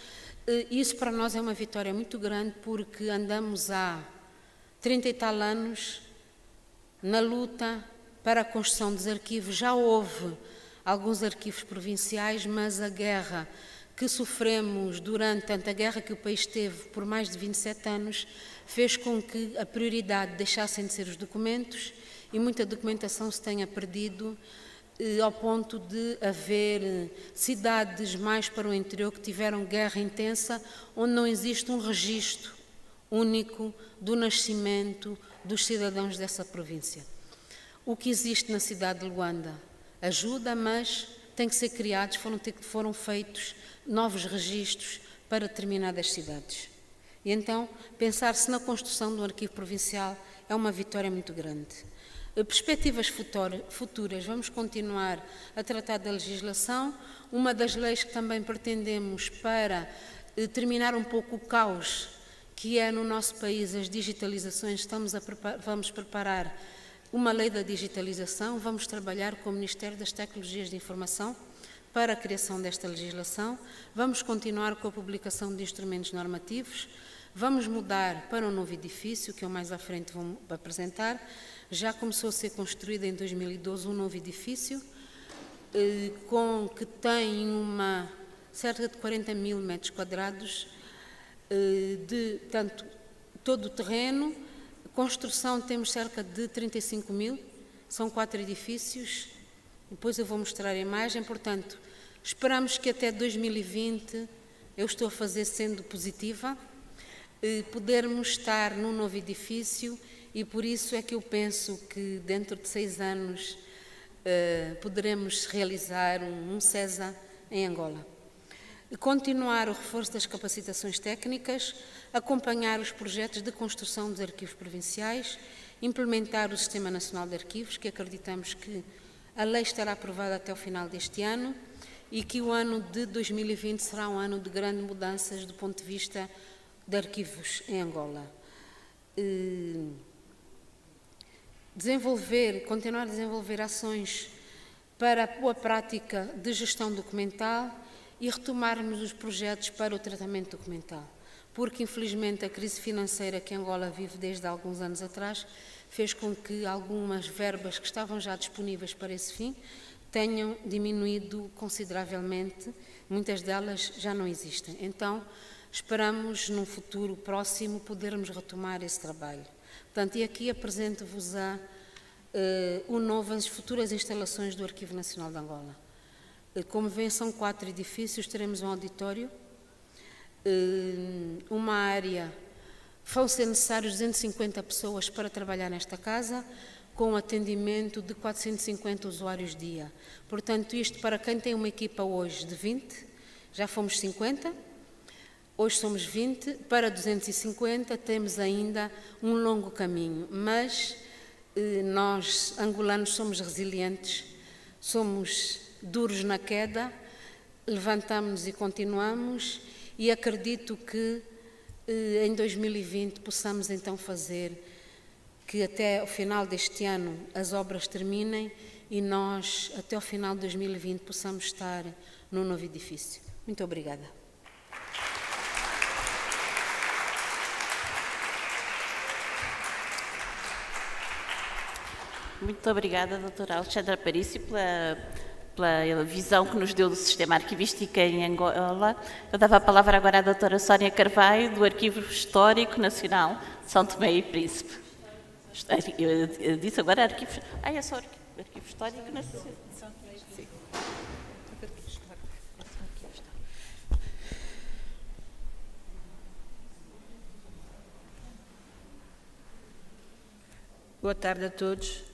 Isso para nós é uma vitória muito grande, porque andamos há 30 e tal anos na luta para a construção dos arquivos. Já houve alguns arquivos provinciais, mas a guerra que sofremos durante a guerra que o país teve por mais de 27 anos, fez com que a prioridade deixassem de ser os documentos, e muita documentação se tenha perdido, ao ponto de haver cidades mais para o interior que tiveram guerra intensa, onde não existe um registro único do nascimento dos cidadãos dessa província. O que existe na cidade de Luanda ajuda, mas tem que ser criados, foram feitos novos registros para determinadas cidades. E então, pensar-se na construção de um arquivo provincial é uma vitória muito grande. Perspectivas futuras, vamos continuar a tratar da legislação. Uma das leis que também pretendemos para terminar um pouco o caos que é no nosso país as digitalizações, vamos preparar uma lei da digitalização, vamos trabalhar com o Ministério das Tecnologias de Informação para a criação desta legislação, vamos continuar com a publicação de instrumentos normativos, vamos mudar para um novo edifício, que eu mais à frente vou apresentar. Já começou a ser construído em 2012 um novo edifício, que tem cerca de 40 mil metros quadrados, tanto todo o terreno. Construção temos cerca de 35 mil, são 4 edifícios, depois eu vou mostrar a imagem. Portanto, esperamos que até 2020, eu estou a fazer sendo positiva, podermos estar num novo edifício, e por isso é que eu penso que dentro de 6 anos poderemos realizar um CESA em Angola. Continuar o reforço das capacitações técnicas, acompanhar os projetos de construção dos arquivos provinciais, implementar o Sistema Nacional de Arquivos, que acreditamos que a lei estará aprovada até o final deste ano e que o ano de 2020 será um ano de grandes mudanças do ponto de vista de arquivos em Angola. Continuar a desenvolver ações para a boa prática de gestão documental e retomarmos os projetos para o tratamento documental, porque infelizmente a crise financeira que Angola vive desde alguns anos atrás fez com que algumas verbas que estavam já disponíveis para esse fim tenham diminuído consideravelmente, muitas delas já não existem. Então, esperamos num futuro próximo podermos retomar esse trabalho. Portanto, e aqui apresento-vos as futuras instalações do Arquivo Nacional de Angola. Como vêem, são 4 edifícios, teremos um auditório, uma área, vão ser necessários 250 pessoas para trabalhar nesta casa, com atendimento de 450 usuários dia. Portanto, isto para quem tem uma equipa hoje de 20, já fomos 50, hoje somos 20, para 250 temos ainda um longo caminho, mas nós, angolanos, somos resilientes, somos duros na queda, levantamos e continuamos, e acredito que em 2020 possamos então fazer que até o final deste ano as obras terminem e nós, até o final de 2020, possamos estar no novo edifício. Muito obrigada. Muito obrigada, doutora Alexandra Aparicio, pela visão que nos deu do sistema arquivístico em Angola. Eu dava a palavra agora à doutora Sónia Carvalho, do Arquivo Histórico Nacional de São Tomé e Príncipe. Eu disse agora Arquivo... é só Arquivo Histórico Nacional de São Tomé e Príncipe. Boa tarde a todos.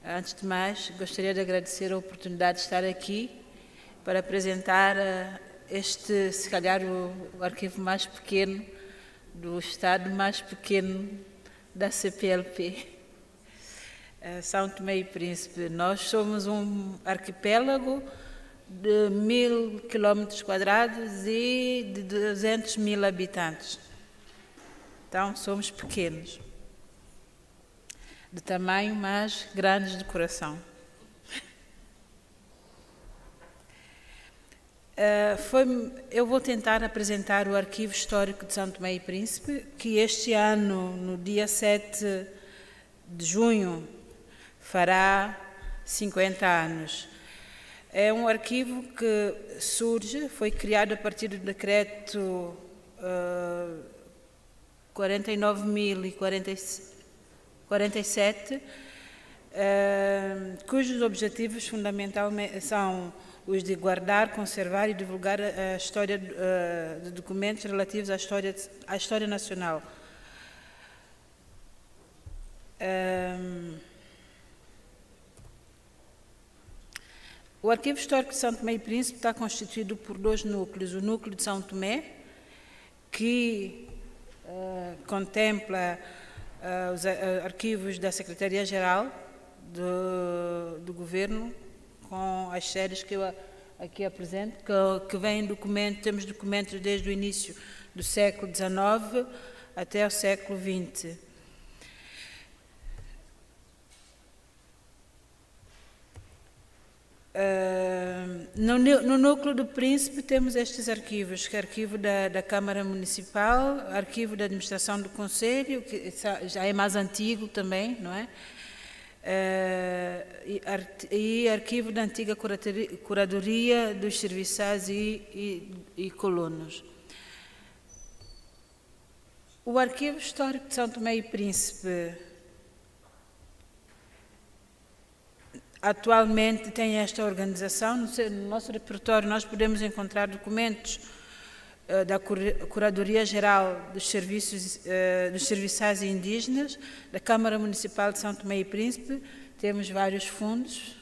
Antes de mais, gostaria de agradecer a oportunidade de estar aqui para apresentar este, se calhar, o arquivo mais pequeno do Estado, mais pequeno da CPLP, São Tomé e Príncipe. Nós somos um arquipélago de 1000 km² e de 200 mil habitantes. Então, somos pequenos, de tamanho, mas grandes de coração. Eu vou tentar apresentar o Arquivo Histórico de São Tomé e Príncipe, que este ano, no dia 7 de junho, fará 50 anos. É um arquivo que foi criado a partir do decreto 49.047, cujos objetivos fundamentalmente são os de guardar, conservar e divulgar a história de documentos relativos à história nacional. O Arquivo Histórico de São Tomé e Príncipe está constituído por 2 núcleos. O núcleo de São Tomé, que contempla os arquivos da Secretaria-Geral do Governo, com as séries que eu aqui apresento, que vêm temos documentos desde o início do século XIX até o século XX. No núcleo do Príncipe temos estes arquivos, que é o arquivo da Câmara Municipal, arquivo da Administração do Conselho, que já é mais antigo também, não é? E arquivo da antiga Curadoria dos Serviçais e Colonos. O Arquivo Histórico de São Tomé e Príncipe atualmente tem esta organização. No nosso repertório nós podemos encontrar documentos da Curadoria Geral dos Serviçais e Indígenas, da Câmara Municipal de São Tomé e Príncipe, temos vários fundos,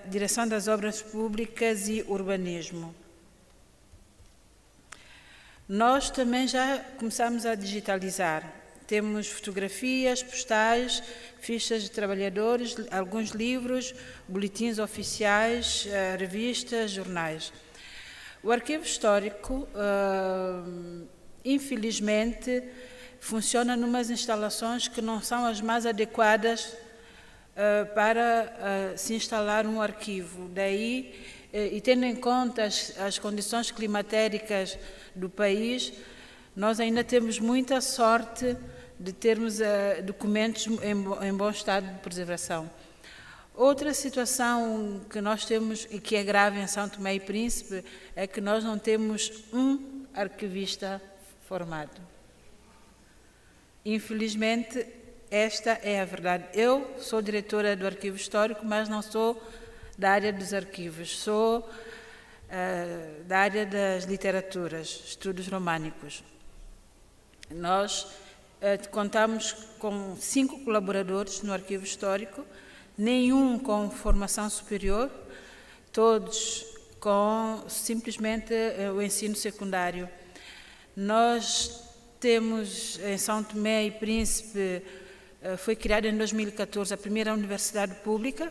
Direção das Obras Públicas e Urbanismo. Nós também já começamos a digitalizar. Temos fotografias, postais, fichas de trabalhadores, alguns livros, boletins oficiais, revistas, jornais. O Arquivo Histórico, infelizmente, funciona numas instalações que não são as mais adequadas para se instalar um arquivo. Daí, e tendo em conta as condições climatéricas do país, nós ainda temos muita sorte de termos documentos em bom estado de preservação. Outra situação que nós temos e que é grave em São Tomé e Príncipe é que nós não temos um arquivista formado. Infelizmente, esta é a verdade. Eu sou diretora do Arquivo Histórico, mas não sou da área dos arquivos, sou da área das literaturas, estudos românicos. Nós contamos com 5 colaboradores no Arquivo Histórico, nenhum com formação superior, todos com simplesmente o ensino secundário. Nós temos em São Tomé e Príncipe, foi criada em 2014 a primeira universidade pública.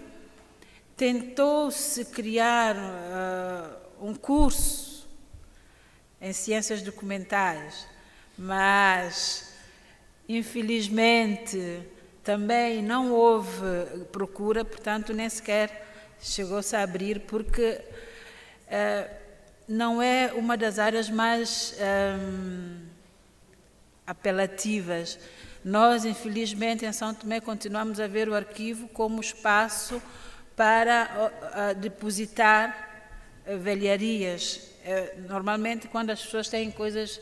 Tentou-se criar um curso em ciências documentais, mas infelizmente também não houve procura, portanto nem sequer chegou-se a abrir, porque não é uma das áreas mais apelativas. Nós, infelizmente, em São Tomé, continuamos a ver o arquivo como espaço para depositar velharias. Normalmente, quando as pessoas têm coisas...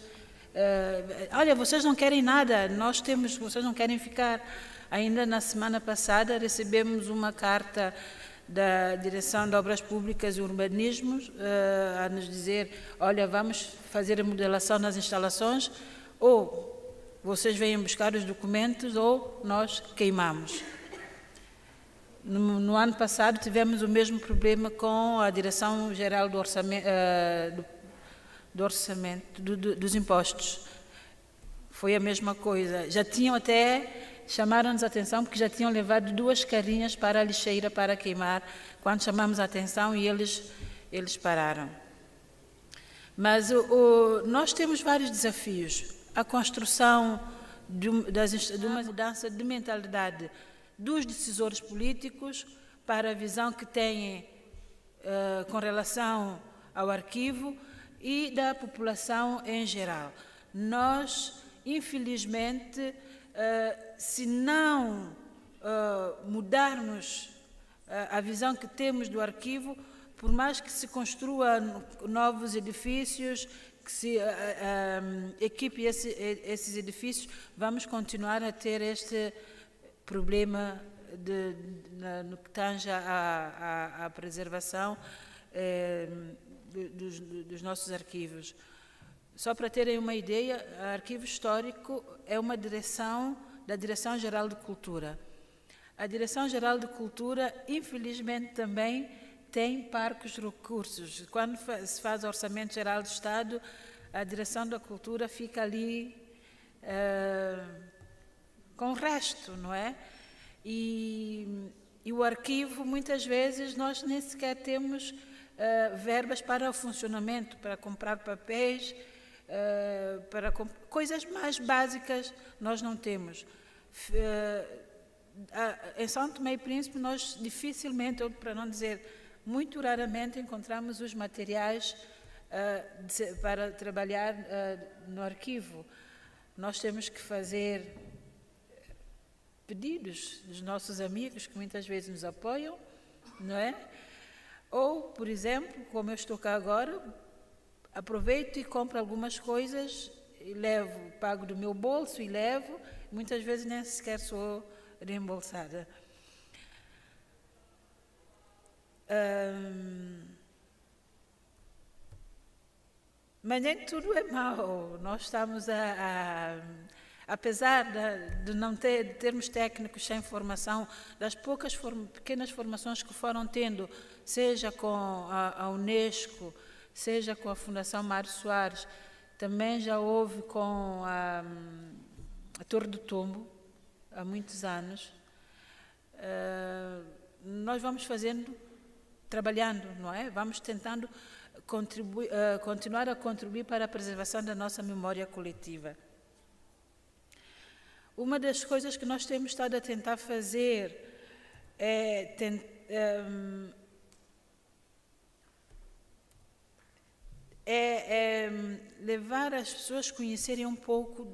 olha, vocês não querem nada, nós temos, vocês não querem ficar. Ainda na semana passada recebemos uma carta da Direção de Obras Públicas e Urbanismo a nos dizer, olha, vamos fazer a modelação nas instalações, ou vocês vêm buscar os documentos ou nós queimamos. No ano passado tivemos o mesmo problema com a Direção-Geral do Orçamento, dos Impostos. Foi a mesma coisa. Já tinham até, chamaram-nos a atenção porque já tinham levado 2 carrinhas para a lixeira para queimar, quando chamamos a atenção e eles pararam. Mas nós temos vários desafios. A construção de uma mudança de mentalidade dos decisores políticos para a visão que têm com relação ao arquivo e da população em geral. Nós, infelizmente, se não mudarmos a visão que temos do arquivo, por mais que se construa novos edifícios, que se equipe esses edifícios, vamos continuar a ter este problema no que tange à preservação dos nossos arquivos. Só para terem uma ideia, o Arquivo Histórico é uma direção da Direção-Geral de Cultura. A Direção-Geral de Cultura, infelizmente, também tem parcos recursos. Quando se faz o Orçamento Geral do Estado, a Direção da Cultura fica ali com o resto, não é? E o arquivo, muitas vezes, nós nem sequer temos verbas para o funcionamento, para comprar papéis, para coisas mais básicas nós não temos. Em São Tomé e Príncipe, nós dificilmente, ou para não dizer muito raramente, encontramos os materiais para trabalhar no arquivo. Nós temos que fazer pedidos dos nossos amigos, que muitas vezes nos apoiam, não é? Ou, por exemplo, como eu estou cá agora, aproveito e compro algumas coisas, e levo, pago do meu bolso e levo, muitas vezes nem sequer sou reembolsada. Mas nem tudo é mau. Nós estamos apesar de não termos técnicos sem formação, das poucas pequenas formações que foram tendo, seja com a Unesco, seja com a Fundação Mário Soares, também já houve com a Torre do Tombo, há muitos anos. Nós vamos trabalhando, não é? Vamos tentando continuar a contribuir para a preservação da nossa memória coletiva. Uma das coisas que nós temos estado a tentar fazer é levar as pessoas a conhecerem um pouco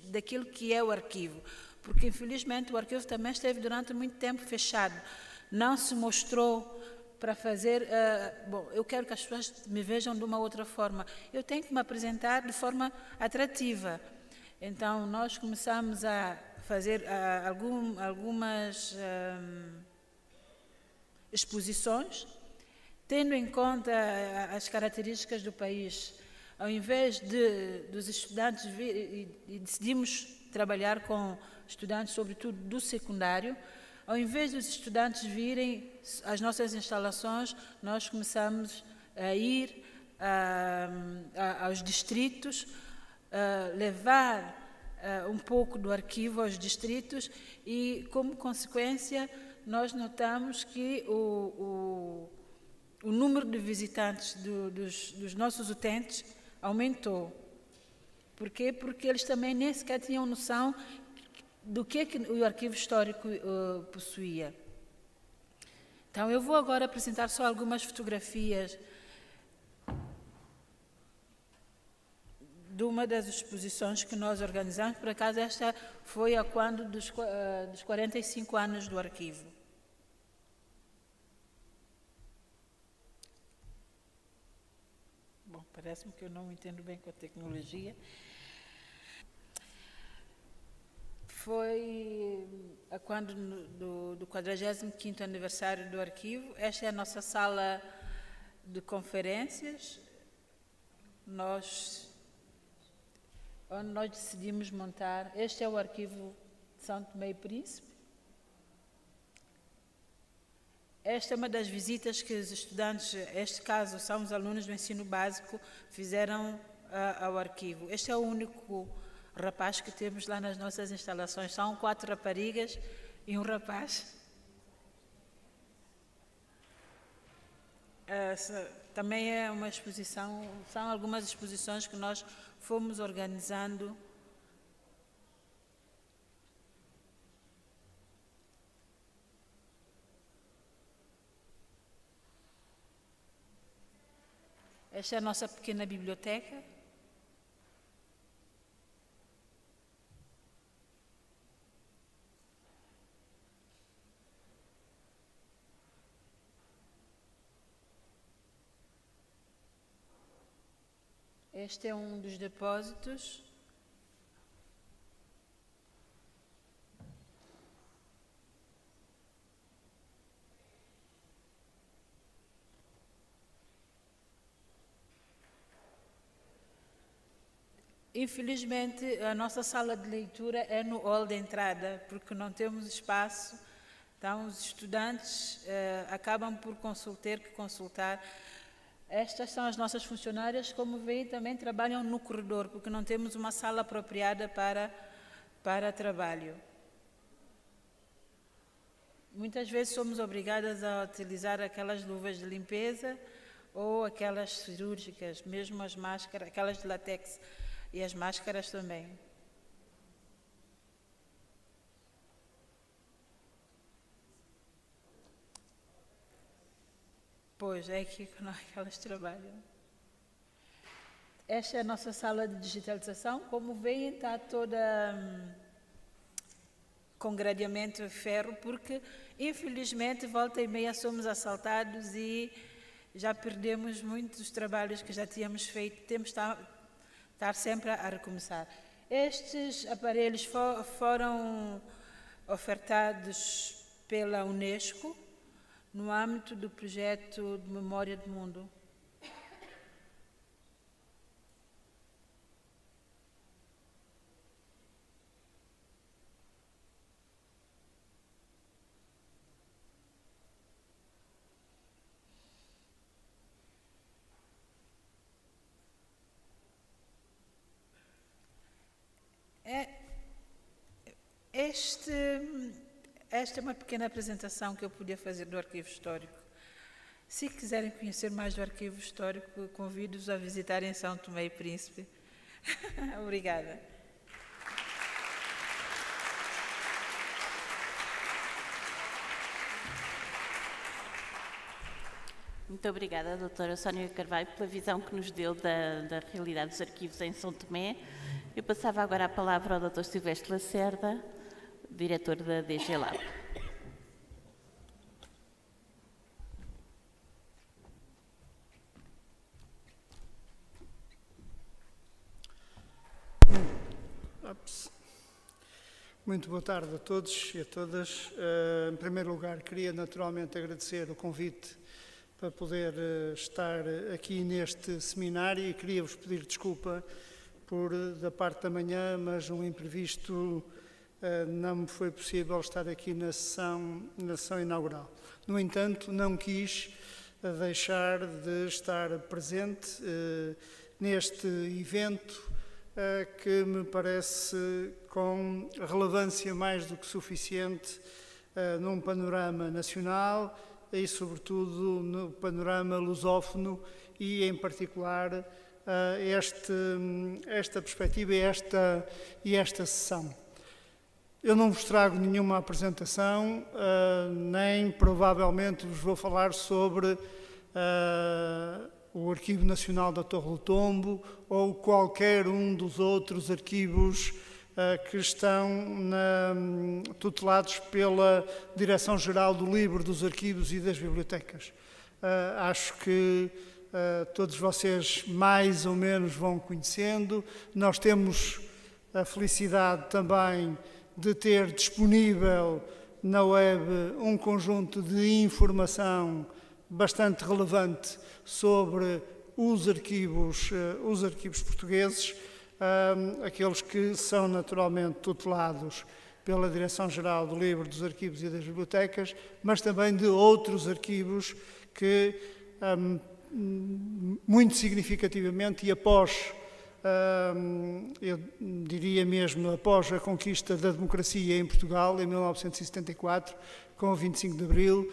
daquilo que é o arquivo, porque infelizmente o arquivo também esteve durante muito tempo fechado, não se mostrou para fazer... bom, eu quero que as pessoas me vejam de uma outra forma, eu tenho que me apresentar de forma atrativa. Então, nós começamos a fazer algumas exposições, tendo em conta as características do país. Ao invés dos estudantes e decidimos trabalhar com estudantes, sobretudo do secundário, ao invés dos estudantes virem às nossas instalações, nós começamos a ir aos distritos, levar um pouco do arquivo aos distritos e, como consequência, nós notamos que o número de visitantes dos nossos utentes aumentou. Por quê? Porque eles também nem sequer tinham noção do que o arquivo histórico possuía. Então, eu vou agora apresentar só algumas fotografias de uma das exposições que nós organizamos. Por acaso, esta foi a quando dos 45 anos do arquivo. Bom, parece-me que eu não entendo bem com a tecnologia. Foi a quando do 45º aniversário do arquivo. Esta é a nossa sala de conferências, onde nós decidimos montar. Este é o arquivo de São Tomé e Príncipe. Esta é uma das visitas que os estudantes, neste caso são os alunos do ensino básico, fizeram ao arquivo. Este é o único rapaz que temos lá nas nossas instalações. São 4 raparigas e um rapaz. Também é uma exposição, são algumas exposições que nós fomos organizando. Esta é a nossa pequena biblioteca. Este é um dos depósitos. Infelizmente, a nossa sala de leitura é no hall de entrada, porque não temos espaço. Então, os estudantes acabam por ter que consultar. Estas são as nossas funcionárias, como veem, também trabalham no corredor, porque não temos uma sala apropriada para trabalho. Muitas vezes somos obrigadas a utilizar aquelas luvas de limpeza ou aquelas cirúrgicas, mesmo as máscaras, aquelas de látex e as máscaras também. Pois, é aqui que elas trabalham. Esta é a nossa sala de digitalização. Como veem, está toda com gradeamento de ferro, porque, infelizmente, volta e meia somos assaltados e já perdemos muitos trabalhos que já tínhamos feito. Temos de estar sempre a recomeçar. Estes aparelhos foram ofertados pela Unesco no âmbito do projeto de Memória do Mundo. Esta é uma pequena apresentação que eu podia fazer do Arquivo Histórico. Se quiserem conhecer mais do Arquivo Histórico, convido-os a visitarem São Tomé e Príncipe. Obrigada. Muito obrigada, doutora Sónia Carvalho, pela visão que nos deu da realidade dos arquivos em São Tomé. Eu passava agora a palavra ao doutor Silvestre Lacerda, diretor da DG Lab. Muito boa tarde a todos e a todas. Em primeiro lugar, queria naturalmente agradecer o convite para poder estar aqui neste seminário e queria-vos pedir desculpa por, da parte da manhã, mas um imprevisto não me foi possível estar aqui na sessão inaugural. No entanto, não quis deixar de estar presente neste evento que me parece com relevância mais do que suficiente num panorama nacional e, sobretudo, no panorama lusófono e, em particular, esta perspectiva e esta sessão. Eu não vos trago nenhuma apresentação, nem provavelmente vos vou falar sobre o Arquivo Nacional da Torre do Tombo ou qualquer um dos outros arquivos que estão tutelados pela Direção-Geral do Livro, dos Arquivos e das Bibliotecas. Acho que todos vocês mais ou menos vão conhecendo. Nós temos a felicidade também de ter disponível na web um conjunto de informação bastante relevante sobre os arquivos portugueses, aqueles que são naturalmente tutelados pela Direção-Geral do Livro, dos Arquivos e das Bibliotecas, mas também de outros arquivos que, muito significativamente e após, eu diria mesmo após a conquista da democracia em Portugal, em 1974, com o 25 de Abril,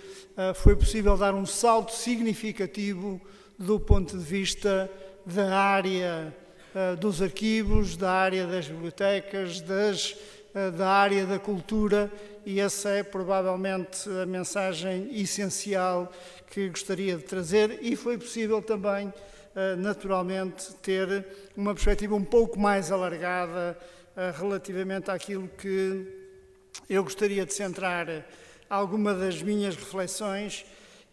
foi possível dar um salto significativo do ponto de vista da área dos arquivos, da área das bibliotecas, da área da cultura, e essa é provavelmente a mensagem essencial que gostaria de trazer, e foi possível também, naturalmente, ter uma perspectiva um pouco mais alargada relativamente àquilo que eu gostaria de centrar alguma das minhas reflexões,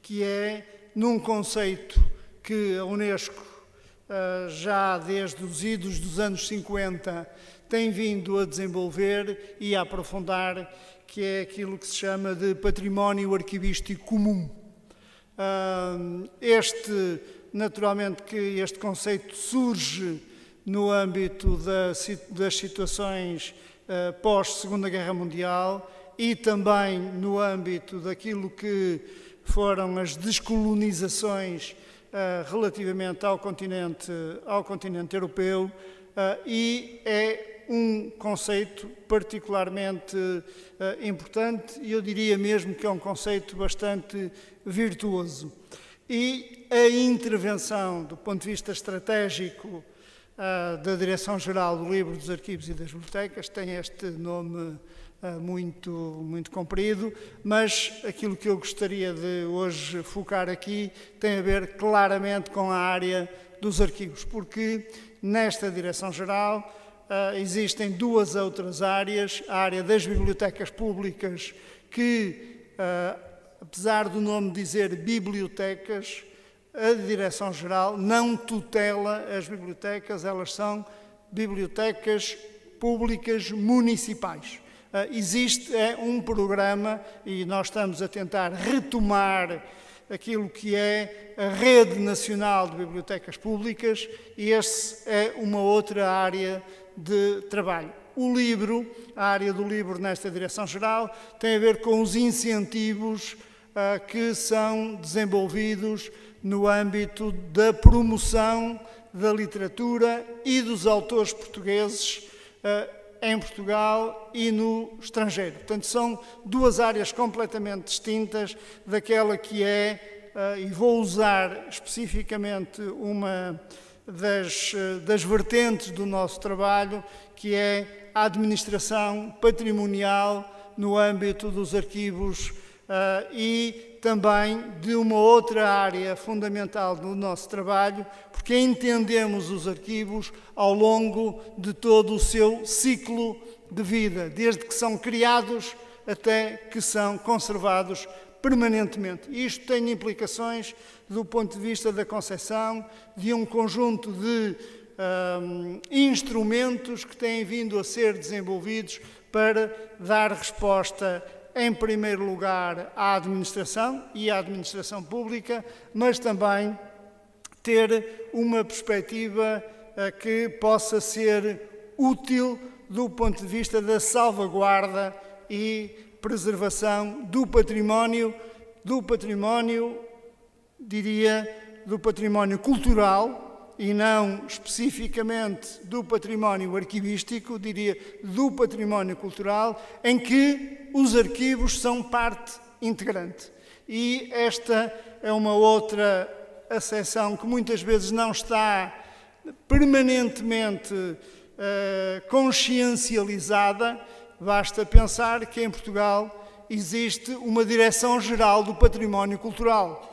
que é num conceito que a Unesco, já desde os idos dos anos 50, tem vindo a desenvolver e a aprofundar, que é aquilo que se chama de património arquivístico comum. Naturalmente que este conceito surge no âmbito das situações pós-Segunda Guerra Mundial e também no âmbito daquilo que foram as descolonizações relativamente ao continente europeu, e é um conceito particularmente importante, e eu diria mesmo que é um conceito bastante virtuoso. E a intervenção, do ponto de vista estratégico, da Direção-Geral do Livro, dos Arquivos e das Bibliotecas, tem este nome muito comprido, mas aquilo que eu gostaria de hoje focar aqui tem a ver claramente com a área dos arquivos, porque nesta Direção-Geral existem duas outras áreas: a área das bibliotecas públicas, que, apesar do nome dizer bibliotecas, a Direção-Geral não tutela as bibliotecas, elas são bibliotecas públicas municipais. Existe um programa, e nós estamos a tentar retomar aquilo que é a Rede Nacional de Bibliotecas Públicas, e essa é uma outra área de trabalho. O livro, a área do livro nesta Direção-Geral, tem a ver com os incentivos que são desenvolvidos no âmbito da promoção da literatura e dos autores portugueses em Portugal e no estrangeiro. Portanto, são duas áreas completamente distintas daquela que é, e vou usar especificamente uma das vertentes do nosso trabalho, que é a administração patrimonial no âmbito dos arquivos e também de uma outra área fundamental do nosso trabalho, porque entendemos os arquivos ao longo de todo o seu ciclo de vida, desde que são criados até que são conservados permanentemente. Isto tem implicações do ponto de vista da concepção de um conjunto de instrumentos que têm vindo a ser desenvolvidos para dar resposta, em primeiro lugar, à administração e à administração pública, mas também ter uma perspectiva que possa ser útil do ponto de vista da salvaguarda e preservação do património, diria, do património cultural e não especificamente do património arquivístico, diria, do património cultural, em que os arquivos são parte integrante. E esta é uma outra acessão que muitas vezes não está permanentemente consciencializada. Basta pensar que em Portugal existe uma Direção-Geral do Património Cultural.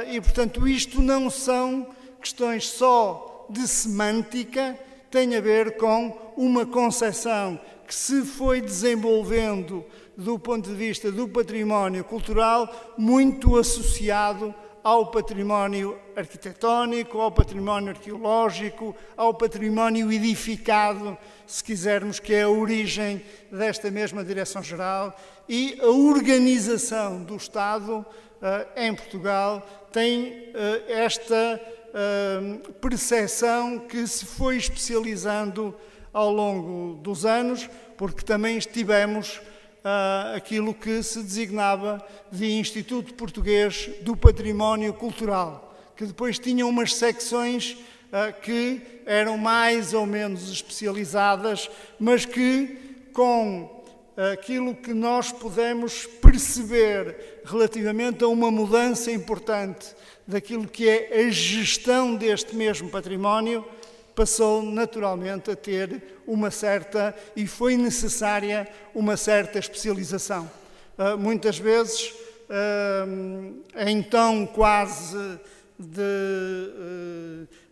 E, portanto, isto não são questões só de semântica, tem a ver com uma concepção que se foi desenvolvendo do ponto de vista do património cultural, muito associado ao património arquitetónico, ao património arqueológico, ao património edificado, se quisermos, que é a origem desta mesma Direção-Geral, e a organização do Estado em Portugal tem esta percepção que se foi especializando ao longo dos anos, porque também tivemos aquilo que se designava de Instituto Português do Património Cultural, que depois tinha umas secções que eram mais ou menos especializadas, mas que, com aquilo que nós podemos perceber relativamente a uma mudança importante daquilo que é a gestão deste mesmo património, passou naturalmente a ter uma certa, e foi necessária, uma certa especialização. Muitas vezes, em tom quase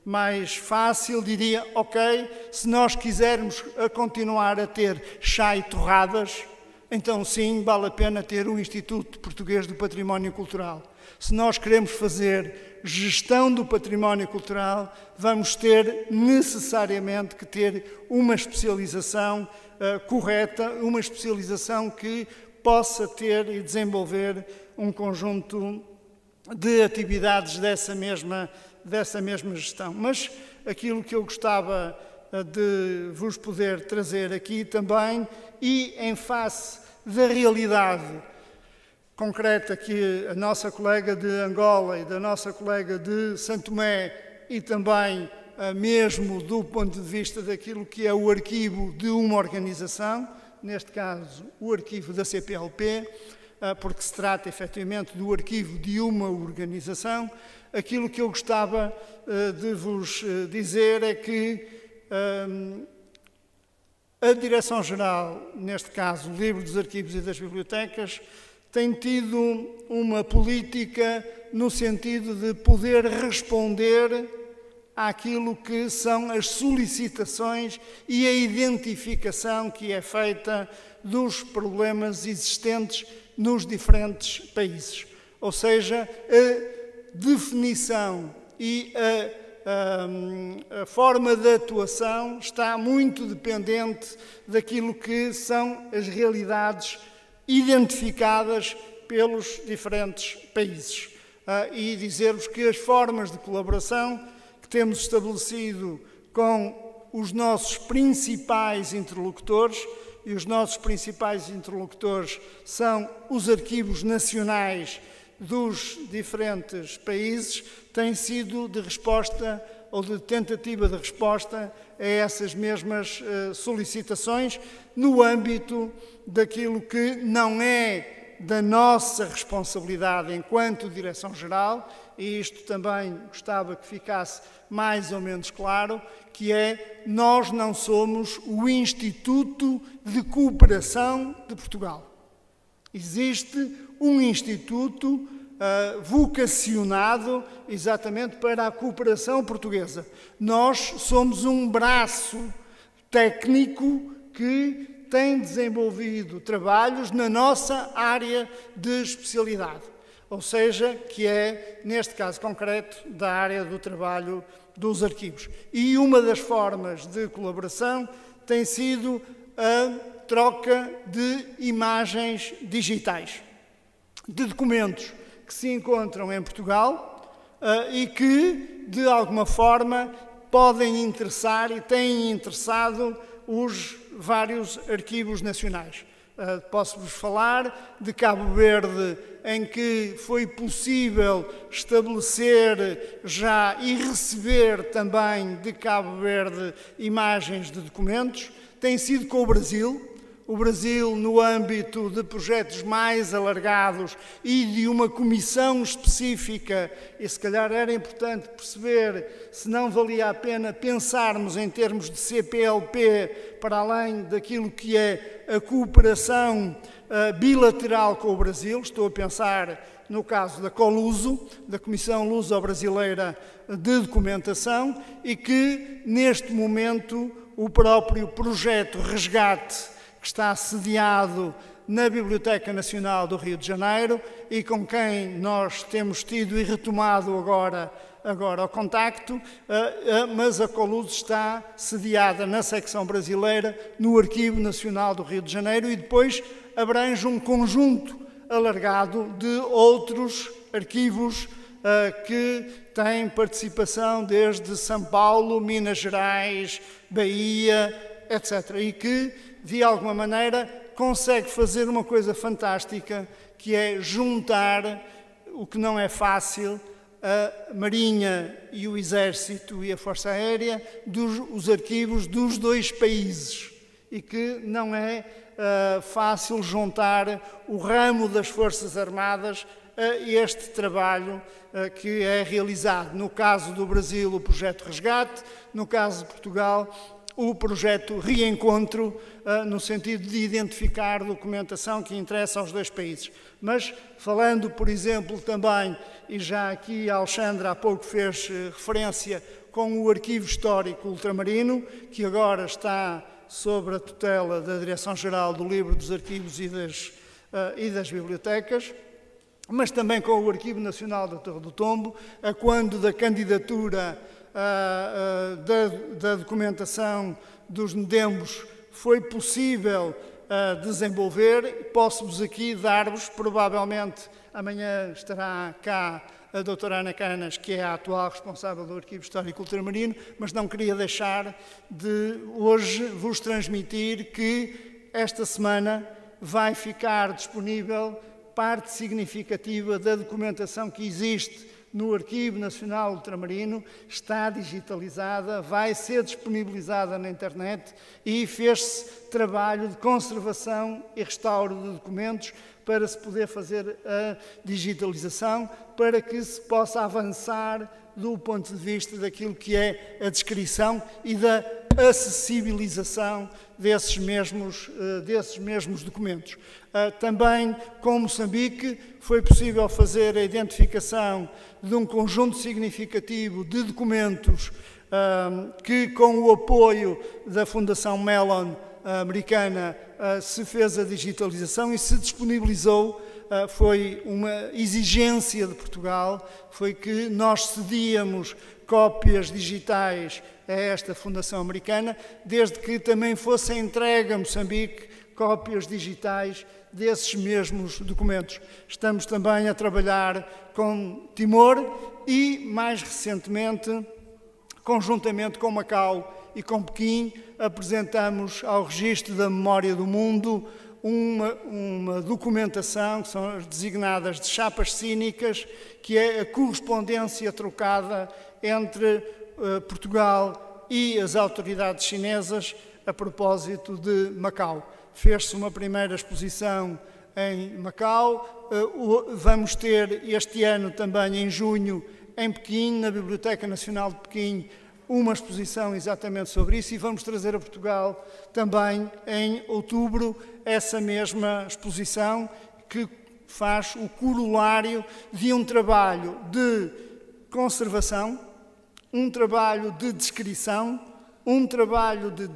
mais fácil, diria, ok, se nós quisermos continuar a ter chá e torradas, então sim, vale a pena ter o Instituto Português do Património Cultural. Se nós queremos fazer gestão do património cultural, vamos ter necessariamente que ter uma especialização correta, uma especialização que possa ter e desenvolver um conjunto de atividades dessa mesma gestão. Mas aquilo que eu gostava de vos poder trazer aqui também, e em face da realidade concreta que a nossa colega de Angola e da nossa colega de Santo Tomé, e também mesmo do ponto de vista daquilo que é o arquivo de uma organização, neste caso o arquivo da CPLP, porque se trata efetivamente do arquivo de uma organização, aquilo que eu gostava de vos dizer é que a Direção-Geral, neste caso o Livro dos Arquivos e das Bibliotecas, tem tido uma política no sentido de poder responder àquilo que são as solicitações e a identificação que é feita dos problemas existentes nos diferentes países. Ou seja, a definição e a forma de atuação está muito dependente daquilo que são as realidades identificadas pelos diferentes países. E dizer-vos que as formas de colaboração que temos estabelecido com os nossos principais interlocutores, e os nossos principais interlocutores são os arquivos nacionais dos diferentes países, têm sido de resposta ou de tentativa de resposta a essas mesmas solicitações no âmbito daquilo que não é da nossa responsabilidade enquanto Direção-Geral, e isto também gostava que ficasse mais ou menos claro, que é, nós não somos o Instituto de Cooperação de Portugal. Existe um instituto vocacionado exatamente para a cooperação portuguesa. Nós somos um braço técnico que tem desenvolvido trabalhos na nossa área de especialidade, ou seja, que é, neste caso concreto, da área do trabalho dos arquivos. E uma das formas de colaboração tem sido a troca de imagens digitais, de documentos que se encontram em Portugal e que, de alguma forma, podem interessar e têm interessado os vários arquivos nacionais. Posso-vos falar de Cabo Verde, em que foi possível estabelecer já e receber também de Cabo Verde imagens de documentos. Tem sido com o Brasil. O Brasil, no âmbito de projetos mais alargados e de uma comissão específica, e se calhar era importante perceber se não valia a pena pensarmos em termos de CPLP para além daquilo que é a cooperação bilateral com o Brasil. Estou a pensar no caso da COLUSO, da Comissão Luso-Brasileira de Documentação, e que neste momento o próprio projeto Resgate, que está sediado na Biblioteca Nacional do Rio de Janeiro e com quem nós temos tido e retomado agora o contacto, mas a COLUSO está sediada na secção brasileira, no Arquivo Nacional do Rio de Janeiro, e depois abrange um conjunto alargado de outros arquivos que têm participação desde São Paulo, Minas Gerais, Bahia, etc. E que, de alguma maneira, consegue fazer uma coisa fantástica, que é juntar, o que não é fácil, a Marinha e o Exército e a Força Aérea, os arquivos dos dois países, e que não é fácil juntar o ramo das Forças Armadas a este trabalho que é realizado. No caso do Brasil, o projeto Resgate; no caso de Portugal, o projeto Reencontro, no sentido de identificar documentação que interessa aos dois países. Mas, falando, por exemplo, também, e já aqui a Alexandra há pouco fez referência, com o Arquivo Histórico Ultramarino, que agora está sob a tutela da Direção-Geral do Livro, dos Arquivos e das Bibliotecas, mas também com o Arquivo Nacional da Torre do Tombo, a quando da candidatura da documentação dos Nedembos foi possível desenvolver. Posso-vos aqui dar-vos, provavelmente amanhã estará cá a doutora Ana Canas, que é a atual responsável do Arquivo Histórico Ultramarino, mas não queria deixar de hoje vos transmitir que esta semana vai ficar disponível parte significativa da documentação que existe no Arquivo Nacional Ultramarino, está digitalizada, vai ser disponibilizada na internet, e fez-se trabalho de conservação e restauro de documentos para se poder fazer a digitalização, para que se possa avançar do ponto de vista daquilo que é a descrição e da acessibilização desses mesmos documentos. Também, com Moçambique, foi possível fazer a identificação de um conjunto significativo de documentos que, com o apoio da Fundação Mellon americana, se fez a digitalização e se disponibilizou. Foi uma exigência de Portugal, foi que nós cedíamos cópias digitais a esta Fundação Americana, desde que também fosse entregue a Moçambique cópias digitais desses mesmos documentos. Estamos também a trabalhar com Timor e, mais recentemente, conjuntamente com Macau e com Pequim, apresentamos ao Registro da Memória do Mundo uma documentação, que são as designadas de chapas cínicas, que é a correspondência trocada entre Portugal e as autoridades chinesas a propósito de Macau. Fez-se uma primeira exposição em Macau, vamos ter este ano também, em junho, em Pequim, na Biblioteca Nacional de Pequim, uma exposição exatamente sobre isso, e vamos trazer a Portugal também em outubro essa mesma exposição, que faz o corolário de um trabalho de conservação, um trabalho de descrição, um trabalho de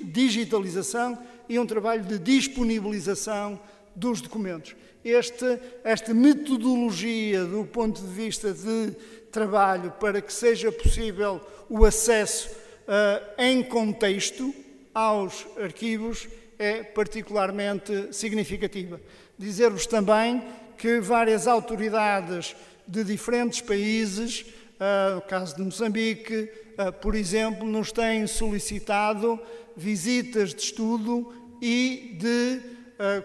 digitalização e um trabalho de disponibilização dos documentos. Esta metodologia do ponto de vista de trabalho para que seja possível o acesso em contexto aos arquivos é particularmente significativa. Dizer-vos também que várias autoridades de diferentes países, no caso de Moçambique, por exemplo, nos têm solicitado visitas de estudo e de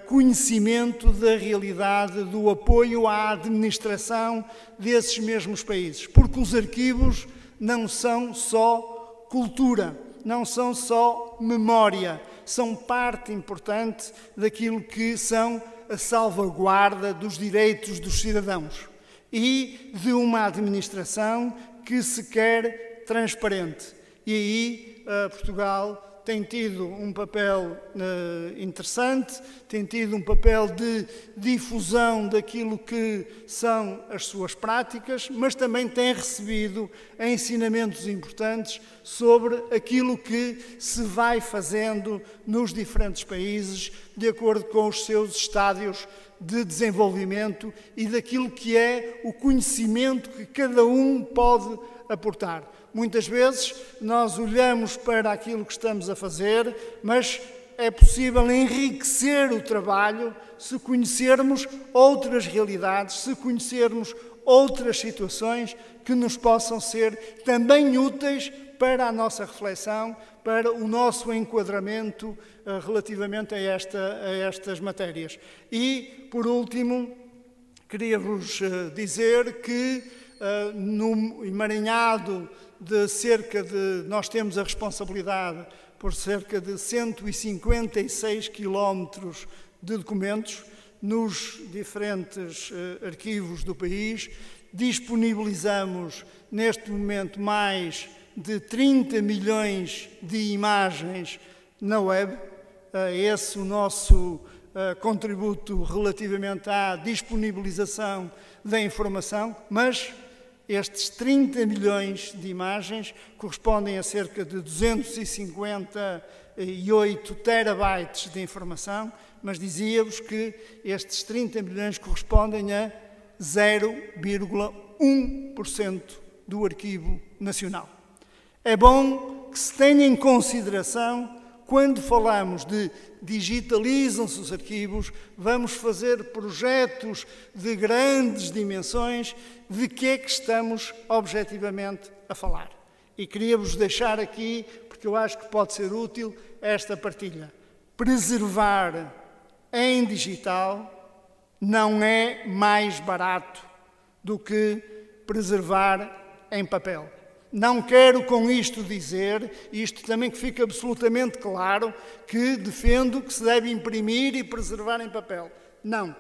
conhecimento da realidade do apoio à administração desses mesmos países. Porque os arquivos não são só cultura, não são só memória, são parte importante daquilo que são a salvaguarda dos direitos dos cidadãos e de uma administração que se quer transparente. E aí Portugal tem tido um papel interessante, tem tido um papel de difusão daquilo que são as suas práticas, mas também tem recebido ensinamentos importantes sobre aquilo que se vai fazendo nos diferentes países, de acordo com os seus estádios de desenvolvimento e daquilo que é o conhecimento que cada um pode aportar. Muitas vezes nós olhamos para aquilo que estamos a fazer, mas é possível enriquecer o trabalho se conhecermos outras realidades, se conhecermos outras situações que nos possam ser também úteis para a nossa reflexão, para o nosso enquadramento relativamente a estas matérias. E, por último, queria-vos dizer que no emaranhado nós temos a responsabilidade por cerca de 156 quilómetros de documentos nos diferentes arquivos do país. Disponibilizamos, neste momento, mais de 30 milhões de imagens na web. Esse é o nosso contributo relativamente à disponibilização da informação, mas estes 30 milhões de imagens correspondem a cerca de 258 terabytes de informação, mas dizia-vos que estes 30 milhões correspondem a 0,1% do arquivo nacional. É bom que se tenha em consideração, quando falamos de digitalizam-se os arquivos, vamos fazer projetos de grandes dimensões, de que é que estamos objetivamente a falar. E queria-vos deixar aqui, porque eu acho que pode ser útil, esta partilha. Preservar em digital não é mais barato do que preservar em papel. Não quero com isto dizer, isto também que fica absolutamente claro, que defendo que se deve imprimir e preservar em papel. Não.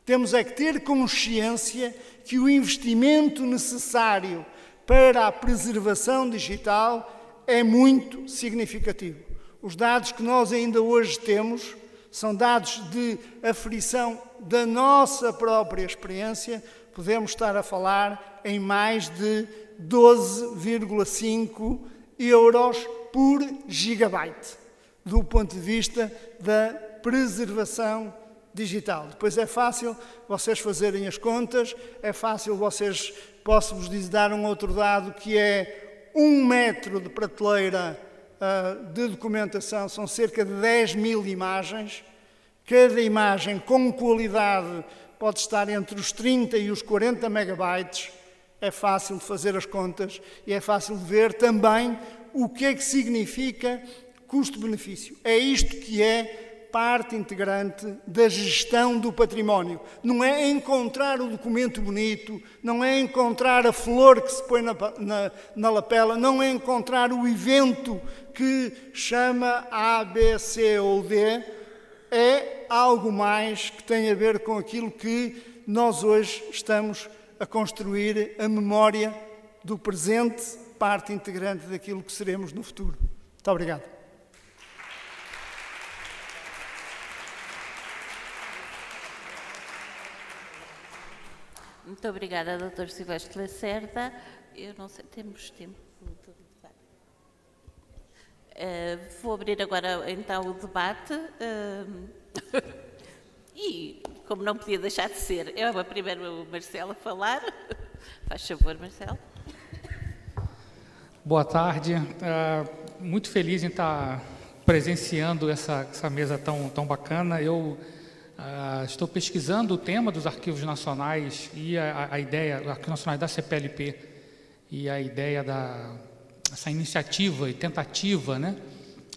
Temos é que ter consciência que o investimento necessário para a preservação digital é muito significativo. Os dados que nós ainda hoje temos são dados de aferição da nossa própria experiência. Podemos estar a falar em mais de 12,5 euros por gigabyte, do ponto de vista da preservação digital. Depois é fácil vocês fazerem as contas, é fácil posso-vos dar um outro dado, que é 1 metro de prateleira de documentação, são cerca de 10 mil imagens. Cada imagem com qualidade pode estar entre os 30 e os 40 megabytes. É fácil de fazer as contas e é fácil de ver também o que é que significa custo-benefício. É isto que é parte integrante da gestão do património. Não é encontrar o documento bonito, não é encontrar a flor que se põe na lapela, não é encontrar o evento que chama A, B, C ou D. É algo mais que tem a ver com aquilo que nós hoje estamos a construir, a memória do presente, parte integrante daquilo que seremos no futuro. Muito obrigado. Muito obrigada, Dr. Silvestre Lacerda. Eu não sei, temos tempo de debate. Vou abrir agora então o debate. E E, como não podia deixar de ser, é a primeira o Marcelo a falar. Faz favor, Marcelo. Boa tarde. Muito feliz em estar presenciando essa mesa tão bacana. Eu estou pesquisando o tema dos arquivos nacionais e a ideia, os arquivos nacionais da CPLP e a ideia essa iniciativa e tentativa, né,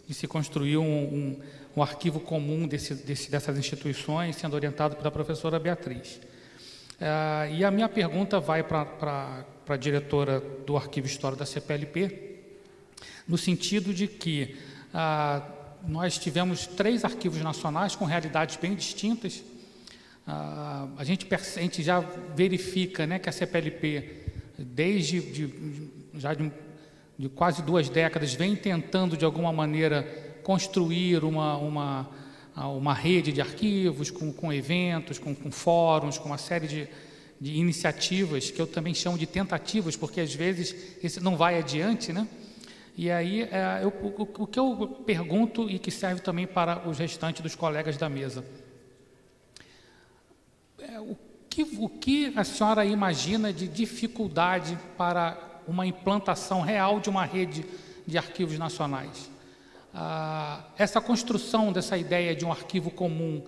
de se construir um arquivo comum dessas instituições, sendo orientado pela professora Beatriz. E a minha pergunta vai para a diretora do Arquivo Histórico da CPLP, no sentido de que nós tivemos 3 arquivos nacionais com realidades bem distintas. A gente já verifica, né, que a CPLP, desde de quase 2 décadas, vem tentando, de alguma maneira, construir uma rede de arquivos com eventos, com fóruns, com uma série de iniciativas, que eu também chamo de tentativas, porque às vezes esse não vai adiante, né? E aí, o que eu pergunto, e que serve também para os restantes dos colegas da mesa, o que a senhora imagina de dificuldade para uma implantação real de uma rede de arquivos nacionais? Essa construção dessa ideia de um arquivo comum,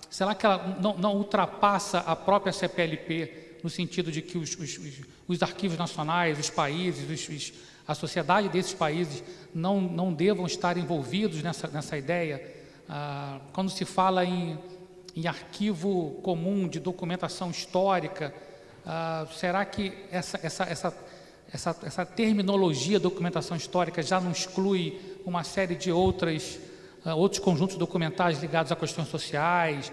será que ela não ultrapassa a própria CPLP, no sentido de que os arquivos nacionais, os países, a sociedade desses países não devam estar envolvidos nessa ideia? Quando se fala em arquivo comum de documentação histórica, será que essa terminologia documentação histórica já não exclui uma série de outros conjuntos documentais ligados a questões sociais,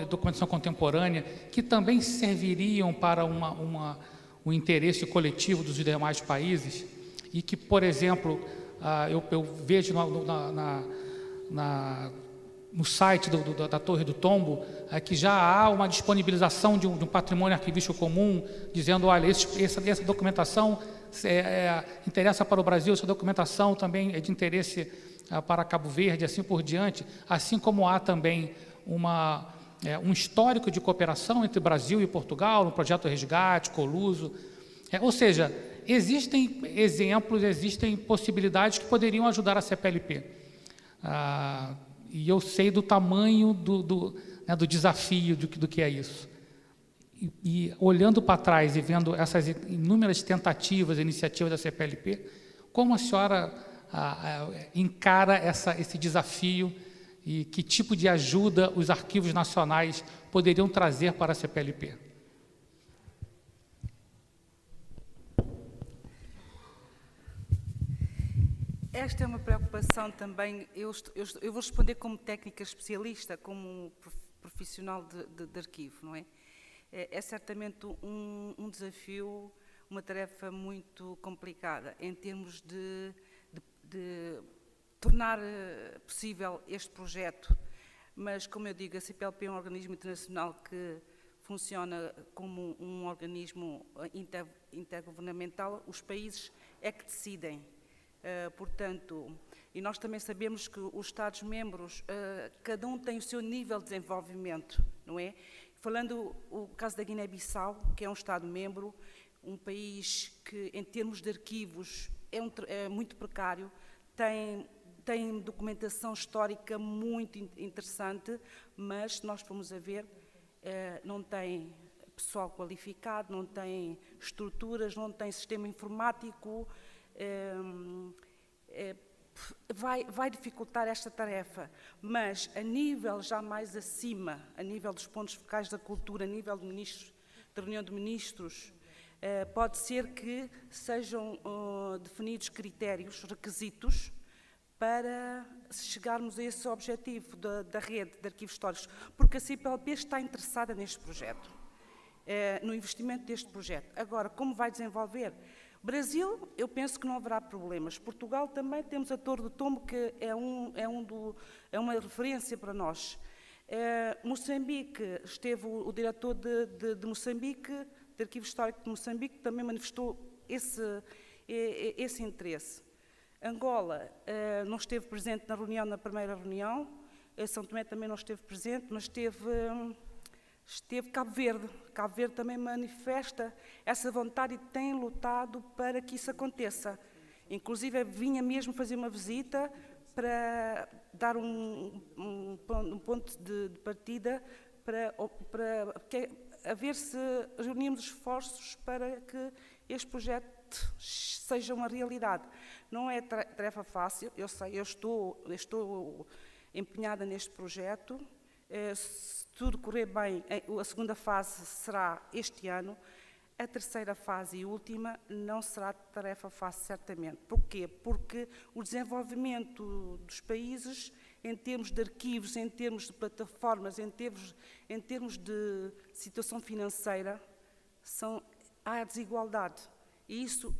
documentação contemporânea, que também serviriam para o interesse coletivo dos demais países? E que, por exemplo, eu vejo no site da Torre do Tombo que já há uma disponibilização de um patrimônio arquivístico comum, dizendo, olha, essa documentação interessa para o Brasil, essa documentação também é de interesse para Cabo Verde, assim por diante, assim como há também um histórico de cooperação entre Brasil e Portugal, no projeto Resgate, Coluso. Ou seja, existem exemplos, existem possibilidades que poderiam ajudar a CPLP. E eu sei do tamanho do desafio do que é isso. E olhando para trás e vendo essas inúmeras tentativas, iniciativas da CPLP, como a senhora encara esse desafio e que tipo de ajuda os arquivos nacionais poderiam trazer para a CPLP? Esta é uma preocupação também. Eu vou responder como técnica especialista, como profissional de arquivo, não é? É certamente um desafio, uma tarefa muito complicada em termos de tornar possível este projeto. Mas, como eu digo, a CPLP é um organismo internacional que funciona como um organismo intergovernamental. Os países é que decidem. Portanto, e nós também sabemos que os Estados-membros, cada um tem o seu nível de desenvolvimento, não é? Falando o caso da Guiné-Bissau, que é um Estado-membro, um país que, em termos de arquivos, é muito precário, tem documentação histórica muito interessante, mas se nós formos a ver, não tem pessoal qualificado, não tem estruturas, não tem sistema informático. Vai dificultar esta tarefa, mas a nível já mais acima, a nível dos pontos focais da cultura, a nível de ministros, da reunião de ministros, pode ser que sejam definidos critérios, requisitos, para chegarmos a esse objetivo da rede de arquivos históricos, porque a CPLP está interessada neste projeto, no investimento deste projeto. Agora, como vai desenvolver? Brasil, eu penso que não haverá problemas. Portugal também temos a Torre do Tombo, que é uma referência para nós. Moçambique, esteve o diretor de Moçambique, de Arquivo Histórico de Moçambique, que também manifestou esse interesse. Angola não esteve presente na primeira reunião, São Tomé também não esteve presente, mas esteve Cabo Verde. Cabo Verde também manifesta essa vontade e tem lutado para que isso aconteça. Inclusive, vinha mesmo fazer uma visita para dar um ponto de partida para a ver se reunimos esforços para que este projeto seja uma realidade. Não é tarefa fácil, eu sei, eu estou empenhada neste projeto. Se tudo correr bem, a segunda fase será este ano. A terceira fase e última não será tarefa fácil, certamente. Porquê? Porque o desenvolvimento dos países, em termos de arquivos, em termos de plataformas, em termos de situação financeira, há desigualdade. E isso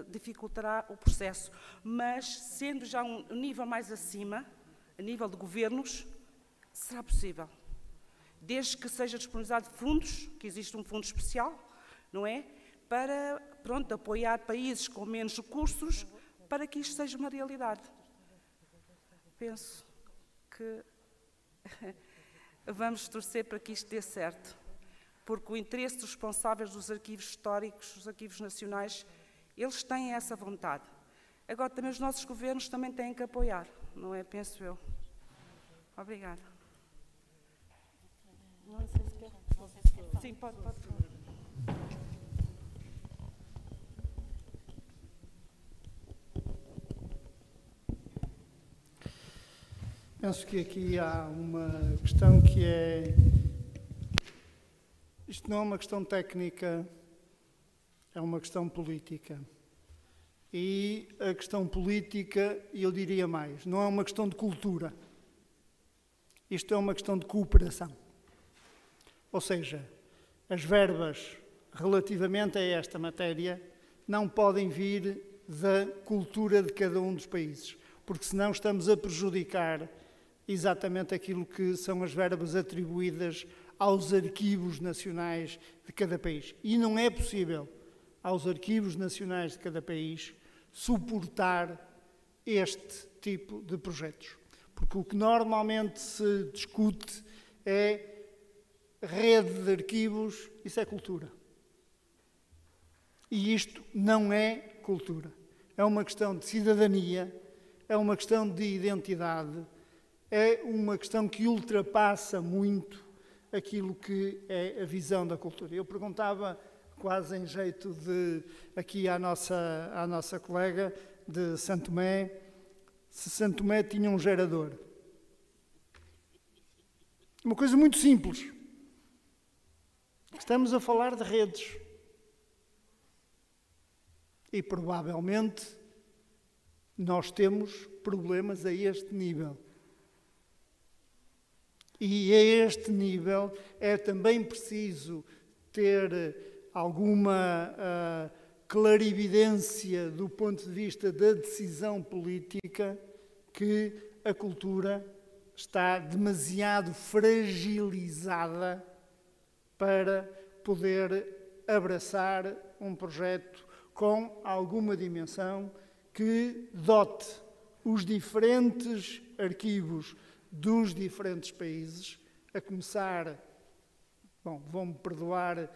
dificultará o processo. Mas, sendo já um nível mais acima, a nível de governos, será possível. Desde que seja disponibilizado fundos, que existe um fundo especial, não é? Para, pronto, apoiar países com menos recursos, para que isto seja uma realidade. Penso que vamos torcer para que isto dê certo, porque o interesse dos responsáveis dos arquivos históricos, dos arquivos nacionais, eles têm essa vontade. Agora, também os nossos governos também têm que apoiar, não é? Penso eu. Obrigada. Não sei se quer. Sim, pode. Penso que aqui há uma questão que é... Isto não é uma questão técnica, é uma questão política. E a questão política, eu diria mais, não é uma questão de cultura. Isto é uma questão de cooperação. Ou seja, as verbas relativamente a esta matéria não podem vir da cultura de cada um dos países, porque senão estamos a prejudicar exatamente aquilo que são as verbas atribuídas aos arquivos nacionais de cada país. E não é possível aos arquivos nacionais de cada país suportar este tipo de projetos. Porque o que normalmente se discute é rede de arquivos, isso é cultura. E isto não é cultura. É uma questão de cidadania, é uma questão de identidade, é uma questão que ultrapassa muito aquilo que é a visão da cultura. Eu perguntava, quase em jeito de aqui à nossa colega de Santo Tomé, se Santo Tomé tinha um gerador. Uma coisa muito simples. Estamos a falar de redes. E provavelmente nós temos problemas a este nível. E a este nível é também preciso ter alguma clarividência do ponto de vista da decisão política, que a cultura está demasiado fragilizada para poder abraçar um projeto com alguma dimensão que dote os diferentes arquivos dos diferentes países, a começar, bom, vão-me perdoar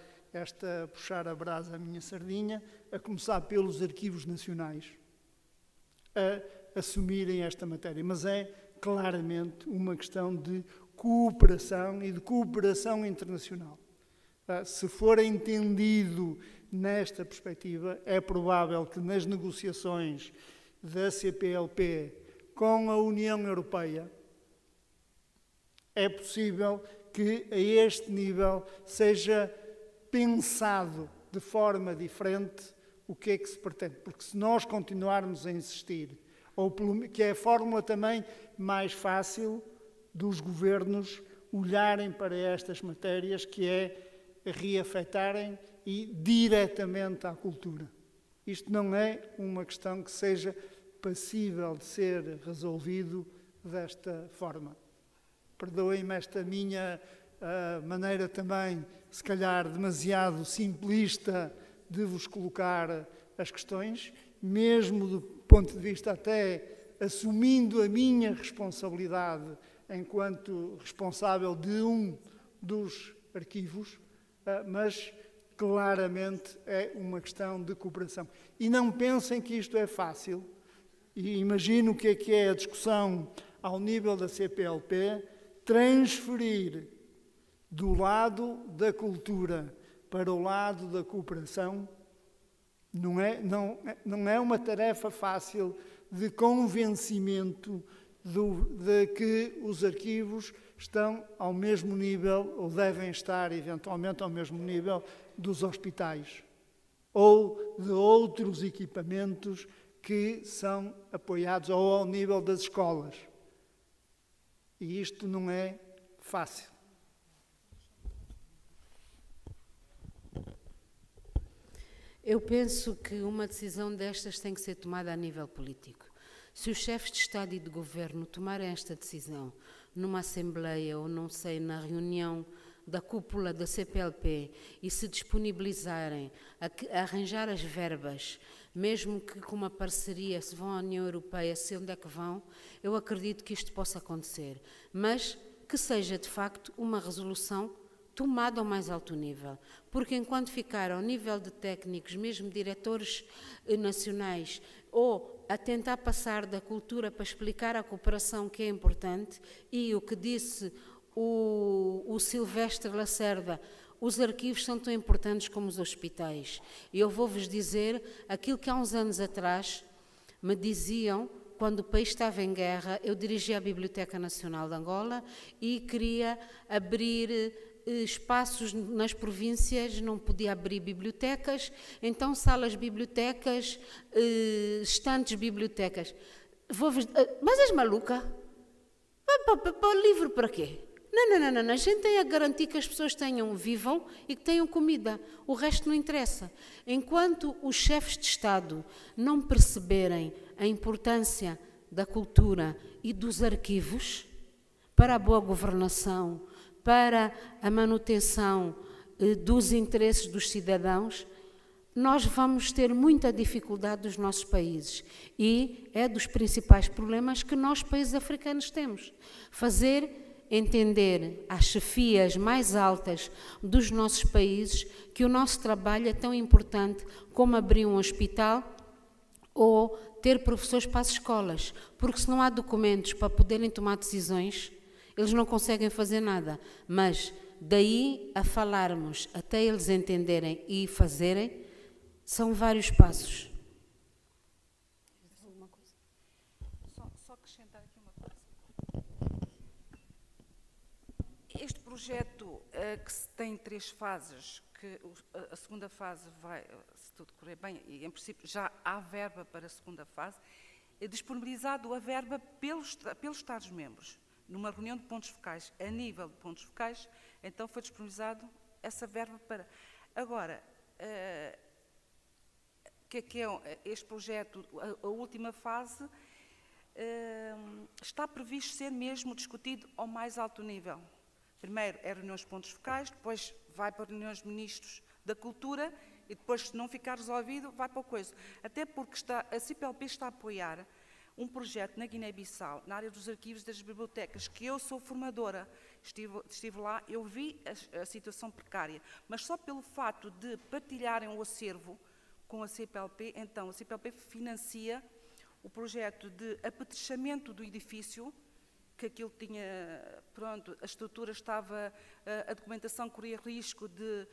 puxar a brasa à minha sardinha, a começar pelos arquivos nacionais, a assumirem esta matéria. Mas é claramente uma questão de cooperação e de cooperação internacional. Se for entendido nesta perspectiva, é provável que nas negociações da CPLP com a União Europeia, é possível que a este nível seja pensado de forma diferente o que é que se pretende. Porque se nós continuarmos a insistir, que é a fórmula também mais fácil dos governos olharem para estas matérias, que é reafetarem e diretamente à cultura. Isto não é uma questão que seja passível de ser resolvido desta forma. Perdoem-me esta minha maneira também, se calhar demasiado simplista, de vos colocar as questões, mesmo do ponto de vista até assumindo a minha responsabilidade enquanto responsável de um dos arquivos, mas claramente é uma questão de cooperação. E não pensem que isto é fácil, e imagino o que é a discussão ao nível da CPLP, transferir do lado da cultura para o lado da cooperação não é uma tarefa fácil de convencimento de que os arquivos estão ao mesmo nível, ou devem estar eventualmente ao mesmo nível, dos hospitais ou de outros equipamentos que são apoiados, ou ao nível das escolas. E isto não é fácil. Eu penso que uma decisão destas tem que ser tomada a nível político. Se os chefes de Estado e de Governo tomarem esta decisão numa Assembleia ou, não sei, na reunião da cúpula da CPLP e se disponibilizarem a arranjar as verbas, mesmo que com uma parceria, se vão à União Europeia, se onde é que vão, eu acredito que isto possa acontecer. Mas que seja, de facto, uma resolução tomada ao mais alto nível, porque enquanto ficar ao nível de técnicos, mesmo diretores nacionais, ou a tentar passar da cultura para explicar a cooperação que é importante, e o que disse o Silvestre Lacerda, os arquivos são tão importantes como os hospitais. E eu vou-vos dizer aquilo que há uns anos atrás me diziam, quando o país estava em guerra. Eu dirigia a Biblioteca Nacional de Angola e queria abrir espaços nas províncias, não podia abrir bibliotecas, então salas bibliotecas, estantes bibliotecas. Mas és maluca? Livro para quê? Não, a gente tem a garantir que as pessoas vivam e que tenham comida. O resto não interessa. Enquanto os chefes de Estado não perceberem a importância da cultura e dos arquivos para a boa governação, para a manutenção dos interesses dos cidadãos, nós vamos ter muita dificuldade dos nossos países. E é dos principais problemas que nós, países africanos, temos. Fazer entender às chefias mais altas dos nossos países que o nosso trabalho é tão importante como abrir um hospital ou ter professores para as escolas. Porque se não há documentos para poderem tomar decisões, eles não conseguem fazer nada, mas daí a falarmos até eles entenderem e fazerem, são vários passos. Só acrescentar aqui uma coisa. Este projeto, que tem 3 fases, que a segunda fase vai, se tudo correr bem, e em princípio já há verba para a segunda fase, é disponibilizado a verba pelos Estados-membros. Numa reunião de pontos focais, a nível de pontos focais, então foi disponibilizado essa verba para... Agora, que é este projeto, a última fase, está previsto ser mesmo discutido ao mais alto nível. Primeiro é reuniões de pontos focais, depois vai para reuniões de ministros da cultura e depois, se não ficar resolvido, vai para o coisa. Até porque a CPLP está a apoiar um projeto na Guiné-Bissau, na área dos arquivos das bibliotecas, que eu sou formadora, estive lá, eu vi a situação precária, mas só pelo fato de partilharem o acervo com a CPLP, então a CPLP financia o projeto de apetrechamento do edifício, que aquilo tinha, pronto, a estrutura estava, a documentação corria risco de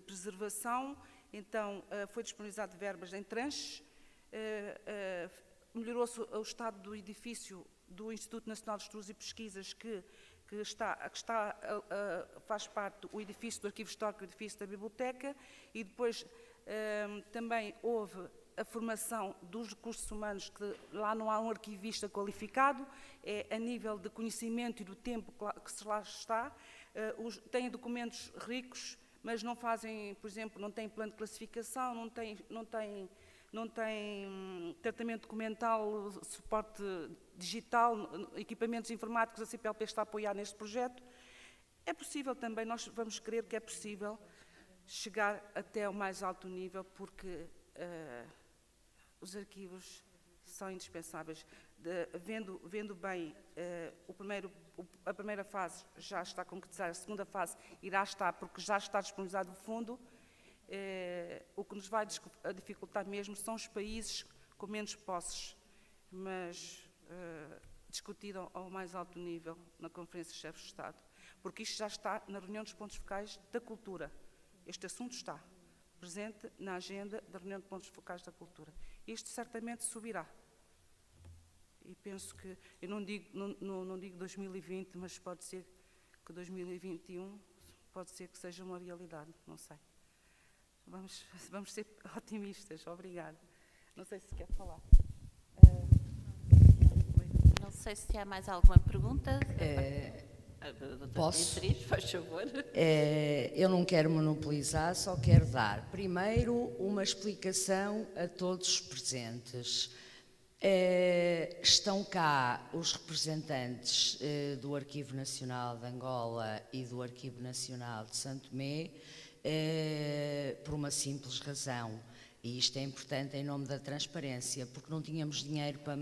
preservação, então foi disponibilizado verbas em tranches, melhorou-se o estado do edifício do Instituto Nacional de Estudos e Pesquisas, que faz parte do edifício do Arquivo Histórico e do edifício da Biblioteca, e depois também houve a formação dos recursos humanos, que lá não há um arquivista qualificado, é a nível de conhecimento e do tempo que se lá está, têm documentos ricos, mas não fazem, por exemplo, não têm plano de classificação, não tem tratamento documental, suporte digital, equipamentos informáticos. A CPLP está a apoiar neste projeto. É possível também, nós vamos crer que é possível chegar até ao mais alto nível, porque os arquivos são indispensáveis. vendo bem, a primeira fase já está concretizada, a segunda fase irá estar, porque já está disponibilizado o fundo. O que nos vai dificultar mesmo são os países com menos posses, mas discutido ao mais alto nível na Conferência de Chefes de Estado, porque isto já está na reunião dos pontos focais da cultura. Este assunto está presente na agenda da reunião de pontos focais da cultura. Isto certamente subirá. E penso que, eu não digo 2020, mas pode ser que 2021 pode ser que seja uma realidade, não sei. Vamos ser otimistas. Obrigada. Não sei se quer falar. Não sei se há mais alguma pergunta. Posso? Beatriz, faz favor. Eu não quero monopolizar, só quero dar, primeiro, uma explicação a todos os presentes. Estão cá os representantes do Arquivo Nacional de Angola e do Arquivo Nacional de Santo Tomé por uma simples razão. E isto é importante em nome da transparência, porque não tínhamos dinheiro para...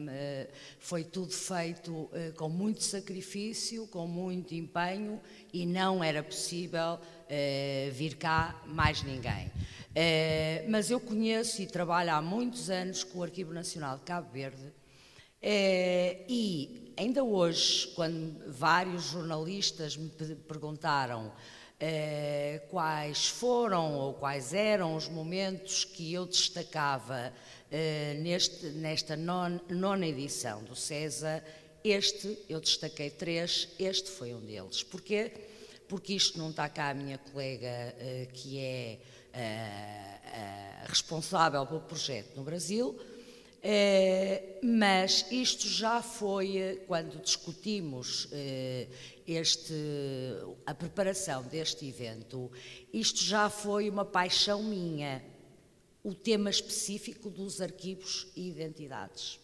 foi tudo feito com muito sacrifício, com muito empenho, e não era possível vir cá mais ninguém. Mas eu conheço e trabalho há muitos anos com o Arquivo Nacional de Cabo Verde, e ainda hoje, quando vários jornalistas me perguntaram quais foram ou quais eram os momentos que eu destacava nesta nona edição do CESA, eu destaquei 3, este foi um deles. Porquê? Porque isto não está cá a minha colega que é responsável pelo projeto no Brasil, mas isto já foi, quando discutimos a preparação deste evento, isto já foi uma paixão minha, o tema específico dos arquivos e identidades.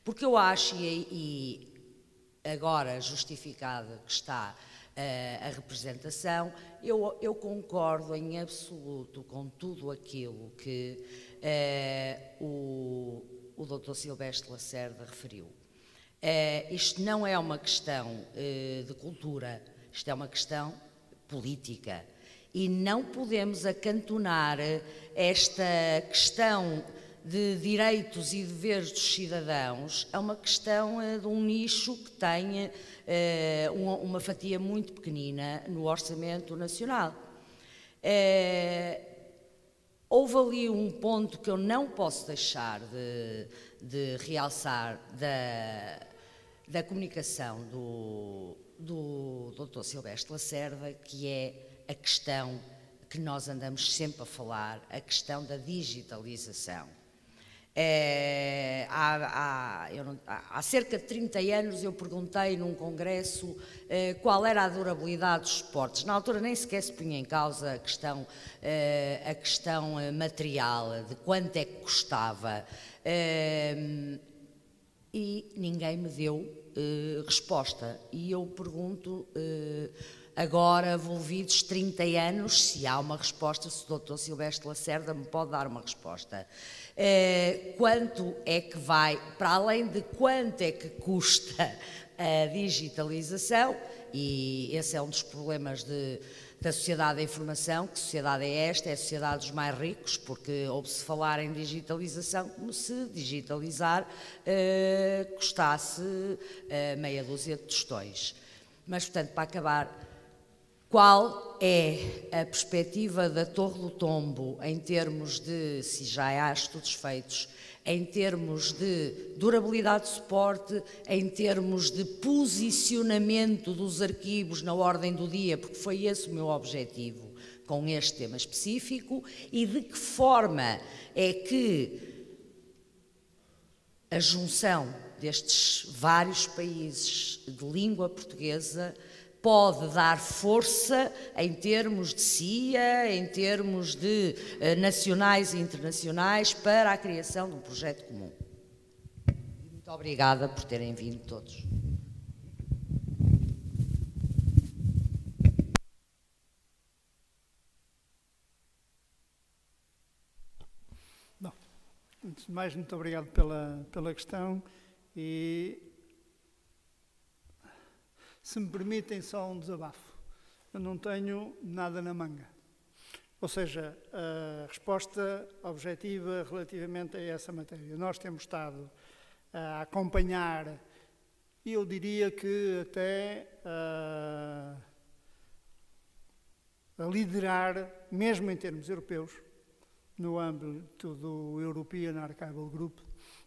Porque eu acho, e agora justificado que está a representação, eu concordo em absoluto com tudo aquilo que o Dr. Silvestre Lacerda referiu. Isto não é uma questão de cultura, isto é uma questão política. E não podemos acantonar esta questão de direitos e deveres dos cidadãos a uma questão de um nicho que tem uma fatia muito pequenina no orçamento nacional. Houve ali um ponto que eu não posso deixar de realçar da comunicação do Dr. Silvestre Lacerda, que é a questão que nós andamos sempre a falar, a questão da digitalização. Há cerca de 30 anos eu perguntei num congresso qual era a durabilidade dos suportes. Na altura nem sequer se punha em causa a questão material, de quanto é que custava, e ninguém me deu resposta. E eu pergunto, agora, envolvidos 30 anos, se há uma resposta, se o Dr. Silvestre Lacerda me pode dar uma resposta. Quanto é que vai, para além de quanto é que custa a digitalização, e esse é um dos problemas da sociedade da informação, que sociedade é esta? É a sociedade dos mais ricos, porque ouve-se falar em digitalização como se digitalizar custasse meia dúzia de tostões. Mas, portanto, para acabar, qual é a perspectiva da Torre do Tombo em termos de, se já há estudos feitos, em termos de durabilidade de suporte, em termos de posicionamento dos arquivos na ordem do dia, porque foi esse o meu objetivo com este tema específico, e de que forma é que a junção destes vários países de língua portuguesa pode dar força em termos de CIA, em termos de nacionais e internacionais, para a criação de um projeto comum. Muito obrigada por terem vindo todos. Bom, antes de mais, muito obrigado pela questão. E, se me permitem, só um desabafo. Eu não tenho nada na manga. Ou seja, a resposta objetiva relativamente a essa matéria. Nós temos estado a acompanhar, e eu diria que até a liderar, mesmo em termos europeus, no âmbito do European Archival Group,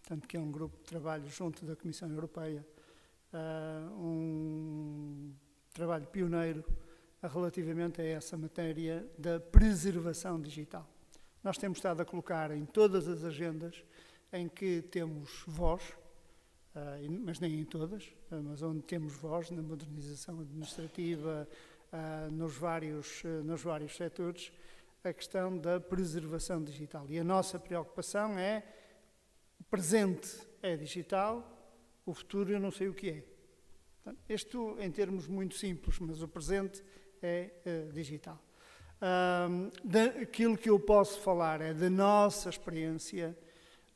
tanto que é um grupo de trabalho junto da Comissão Europeia, um trabalho pioneiro relativamente a essa matéria da preservação digital. Nós temos estado a colocar em todas as agendas em que temos voz, mas nem em todas, mas onde temos voz na modernização administrativa, nos vários setores, a questão da preservação digital. E a nossa preocupação é: o presente é digital, o futuro eu não sei o que é. Portanto, isto em termos muito simples, mas o presente é digital. Aquilo que eu posso falar é da nossa experiência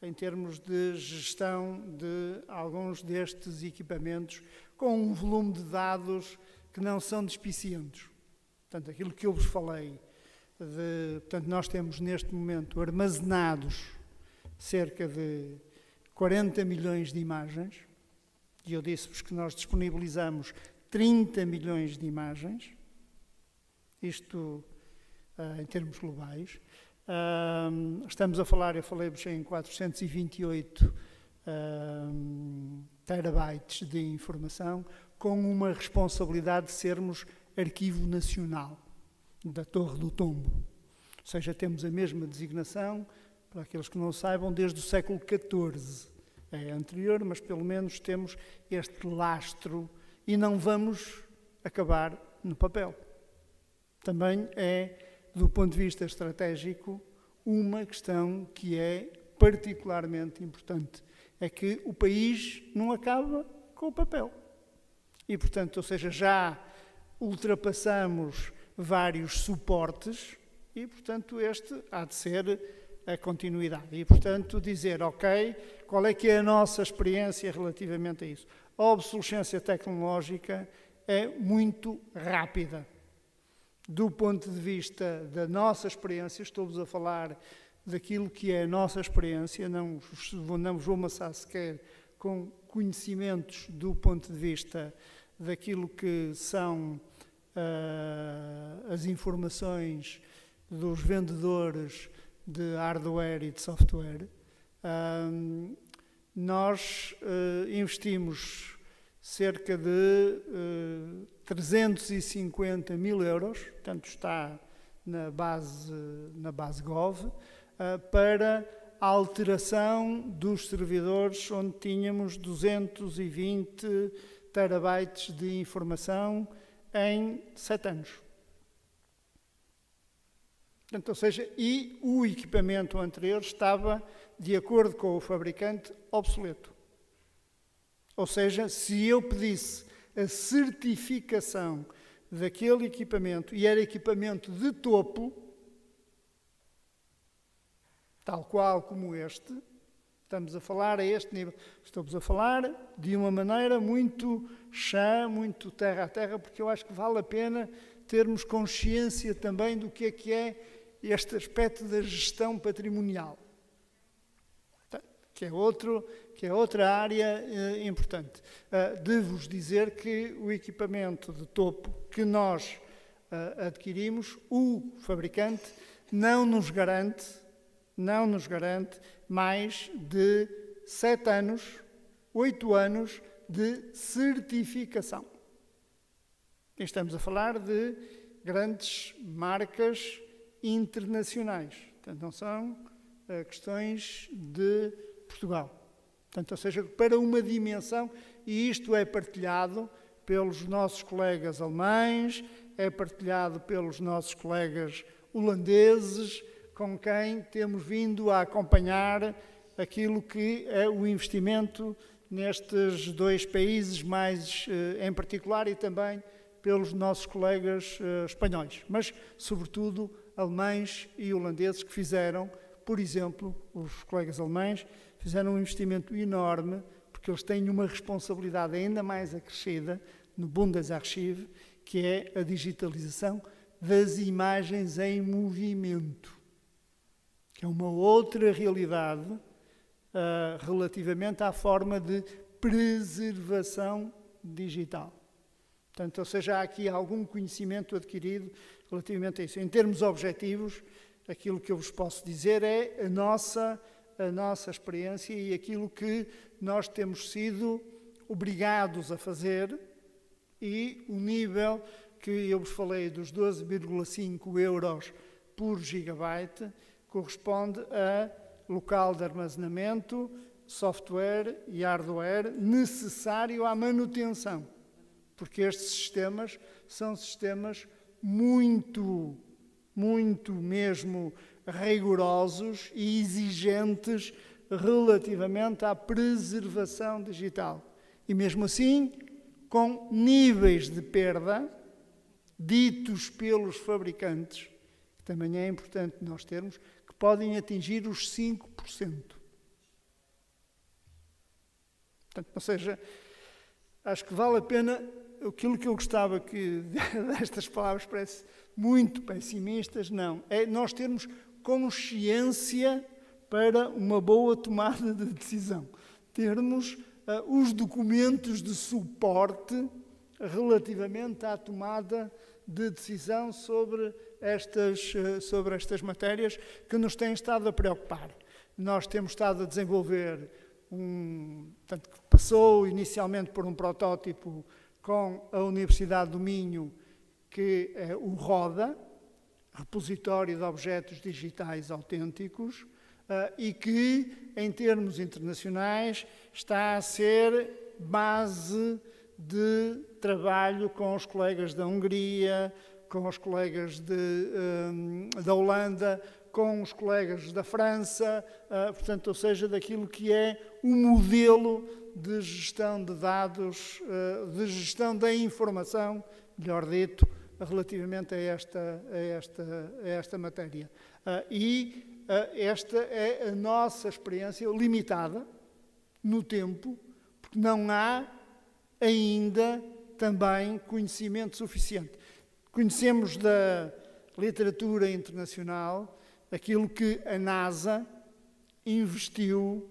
em termos de gestão de alguns destes equipamentos com um volume de dados que não são despicientos. Portanto, aquilo que eu vos falei, portanto, nós temos neste momento armazenados cerca de 40 milhões de imagens, e eu disse-vos que nós disponibilizamos 30 milhões de imagens, isto em termos globais. Estamos a falar, eu falei-vos em 428 terabytes de informação, com uma responsabilidade de sermos arquivo nacional da Torre do Tombo. Ou seja, temos a mesma designação, para aqueles que não saibam, desde o século XIV. É anterior, mas pelo menos temos este lastro e não vamos acabar no papel. Também é, do ponto de vista estratégico, uma questão que é particularmente importante. É que o país não acaba com o papel. E, portanto, ou seja, já ultrapassamos vários suportes e, portanto, este há de ser a continuidade. E, portanto, dizer, ok, qual é que é a nossa experiência relativamente a isso? A obsolescência tecnológica é muito rápida. Do ponto de vista da nossa experiência, estou-vos a falar daquilo que é a nossa experiência, não vos vou amassar sequer com conhecimentos do ponto de vista daquilo que são as informações dos vendedores de hardware e de software. Nós investimos cerca de 350 mil euros, portanto está na base Gov, para a alteração dos servidores onde tínhamos 220 terabytes de informação em 7 anos. Portanto, ou seja, e o equipamento anterior estava, de acordo com o fabricante, obsoleto. Ou seja, se eu pedisse a certificação daquele equipamento, e era equipamento de topo, tal qual como este, estamos a falar a este nível, estamos a falar de uma maneira muito chã, muito terra a terra, porque eu acho que vale a pena termos consciência também do que é este aspecto da gestão patrimonial, que é outra área importante. Devo-vos dizer que o equipamento de topo que nós adquirimos, o fabricante não nos garante mais de 7 anos, 8 anos de certificação. E estamos a falar de grandes marcas internacionais. Portanto, não são questões de Portugal. Portanto, ou seja, para uma dimensão, e isto é partilhado pelos nossos colegas alemães, é partilhado pelos nossos colegas holandeses, com quem temos vindo a acompanhar aquilo que é o investimento nestes dois países, mais em particular, e também pelos nossos colegas espanhóis, mas, sobretudo, alemães e holandeses que fizeram, por exemplo, os colegas alemães fizeram um investimento enorme, porque porque eles têm uma responsabilidade ainda mais acrescida no Bundesarchiv, que é a digitalização das imagens em movimento, que é uma outra realidade relativamente à forma de preservação digital. Portanto, ou seja, há aqui algum conhecimento adquirido relativamente a isso. Em termos objetivos, aquilo que eu vos posso dizer é a nossa experiência e aquilo que nós temos sido obrigados a fazer, e o nível que eu vos falei dos 12,5 euros por gigabyte corresponde a local de armazenamento, software e hardware necessário à manutenção, porque estes sistemas são sistemas muito mesmo rigorosos e exigentes relativamente à preservação digital. E mesmo assim, com níveis de perda ditos pelos fabricantes, que também é importante nós termos, que podem atingir os 5%. Portanto, ou seja, acho que vale a pena. Aquilo que eu gostava que destas palavras parece muito pessimistas, não. É nós termos consciência para uma boa tomada de decisão. Termos os documentos de suporte relativamente à tomada de decisão sobre estas matérias que nos têm estado a preocupar. Nós temos estado a desenvolver portanto, que passou inicialmente por um protótipo com a Universidade do Minho, que é o RODA, Repositório de Objetos Digitais Autênticos, e que, em termos internacionais, está a ser base de trabalho com os colegas da Hungria, com os colegas da Holanda, com os colegas da França, portanto, ou seja, daquilo que é o modelo de gestão de dados, de gestão da informação, melhor dito, relativamente a esta matéria. Esta é a nossa experiência limitada no tempo, porque não há ainda também conhecimento suficiente. Conhecemos da literatura internacional aquilo que a NASA investiu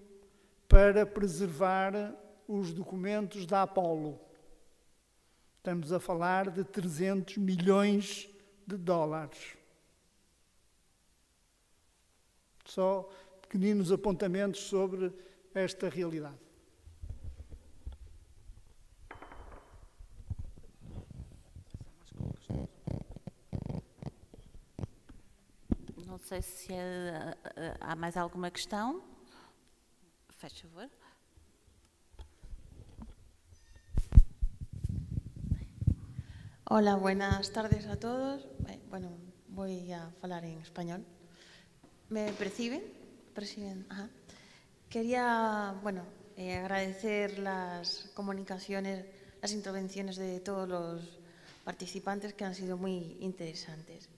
para preservar os documentos da Apollo. Estamos a falar de 300 milhões de dólares. Só pequeninos apontamentos sobre esta realidade. Não sei se há mais alguma questão. Faz favor. Hola, buenas tardes a todos. Bueno, voy a hablar en español. ¿Me perciben? Ajá. Quería, agradecer las comunicaciones, las intervenciones de todos los participantes que han sido muy interesantes.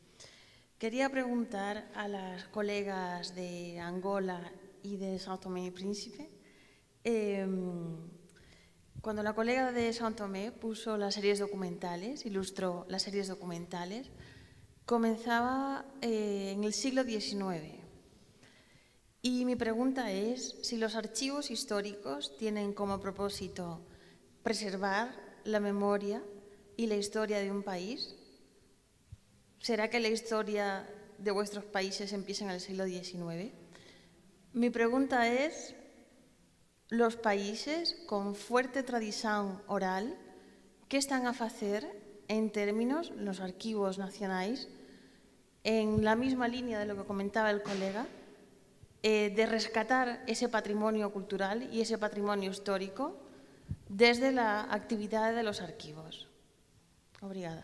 Quería preguntar a las colegas de Angola y de São Tomé y Príncipe, cuando la colega de São Tomé puso las series documentales, ilustró las series documentales, comenzaba en el siglo XIX. Y mi pregunta es si los archivos históricos tienen como propósito preservar la memoria y la historia de un país. ¿Será que la historia de vuestros países empieza en el siglo XIX? Mi pregunta es, los países con fuerte tradición oral, ¿qué están a facer en términos, los archivos nacionales, en la misma línea de lo que comentaba el colega, de rescatar ese patrimonio cultural y ese patrimonio histórico desde la actividad de los archivos? Obrigada.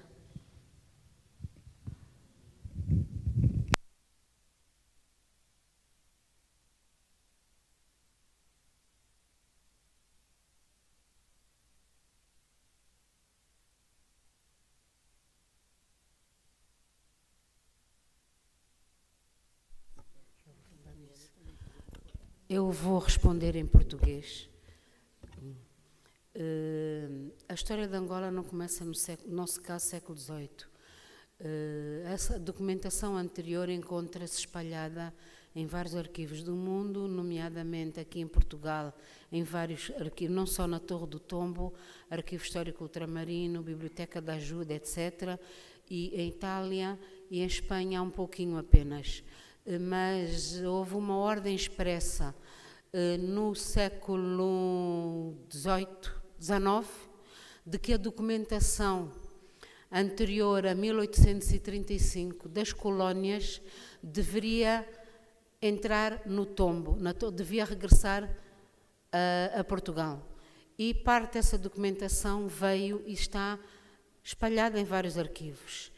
Eu vou responder em português. A história de Angola não começa no nosso caso, século XVIII. Essa documentação anterior encontra-se espalhada em vários arquivos do mundo, nomeadamente aqui em Portugal, em vários arquivos, não só na Torre do Tombo, Arquivo Histórico Ultramarino, Biblioteca da Ajuda, etc., e em Itália e em Espanha há um pouquinho apenas. Mas houve uma ordem expressa no século XVIII, XIX, de que a documentação anterior a 1835 das colónias deveria entrar no tombo, devia regressar a Portugal. E parte dessa documentação veio e está espalhada em vários arquivos.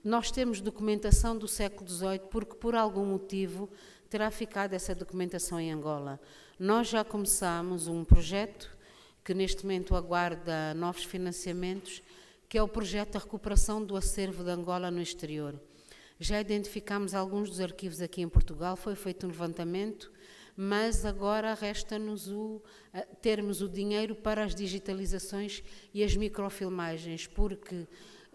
Nós temos documentação do século XVIII porque, por algum motivo, terá ficado essa documentação em Angola. Nós já começámos um projeto que neste momento aguarda novos financiamentos, que é o projeto da recuperação do acervo de Angola no exterior. Já identificámos alguns dos arquivos aqui em Portugal, foi feito um levantamento, mas agora resta-nos termos o dinheiro para as digitalizações e as microfilmagens, porque,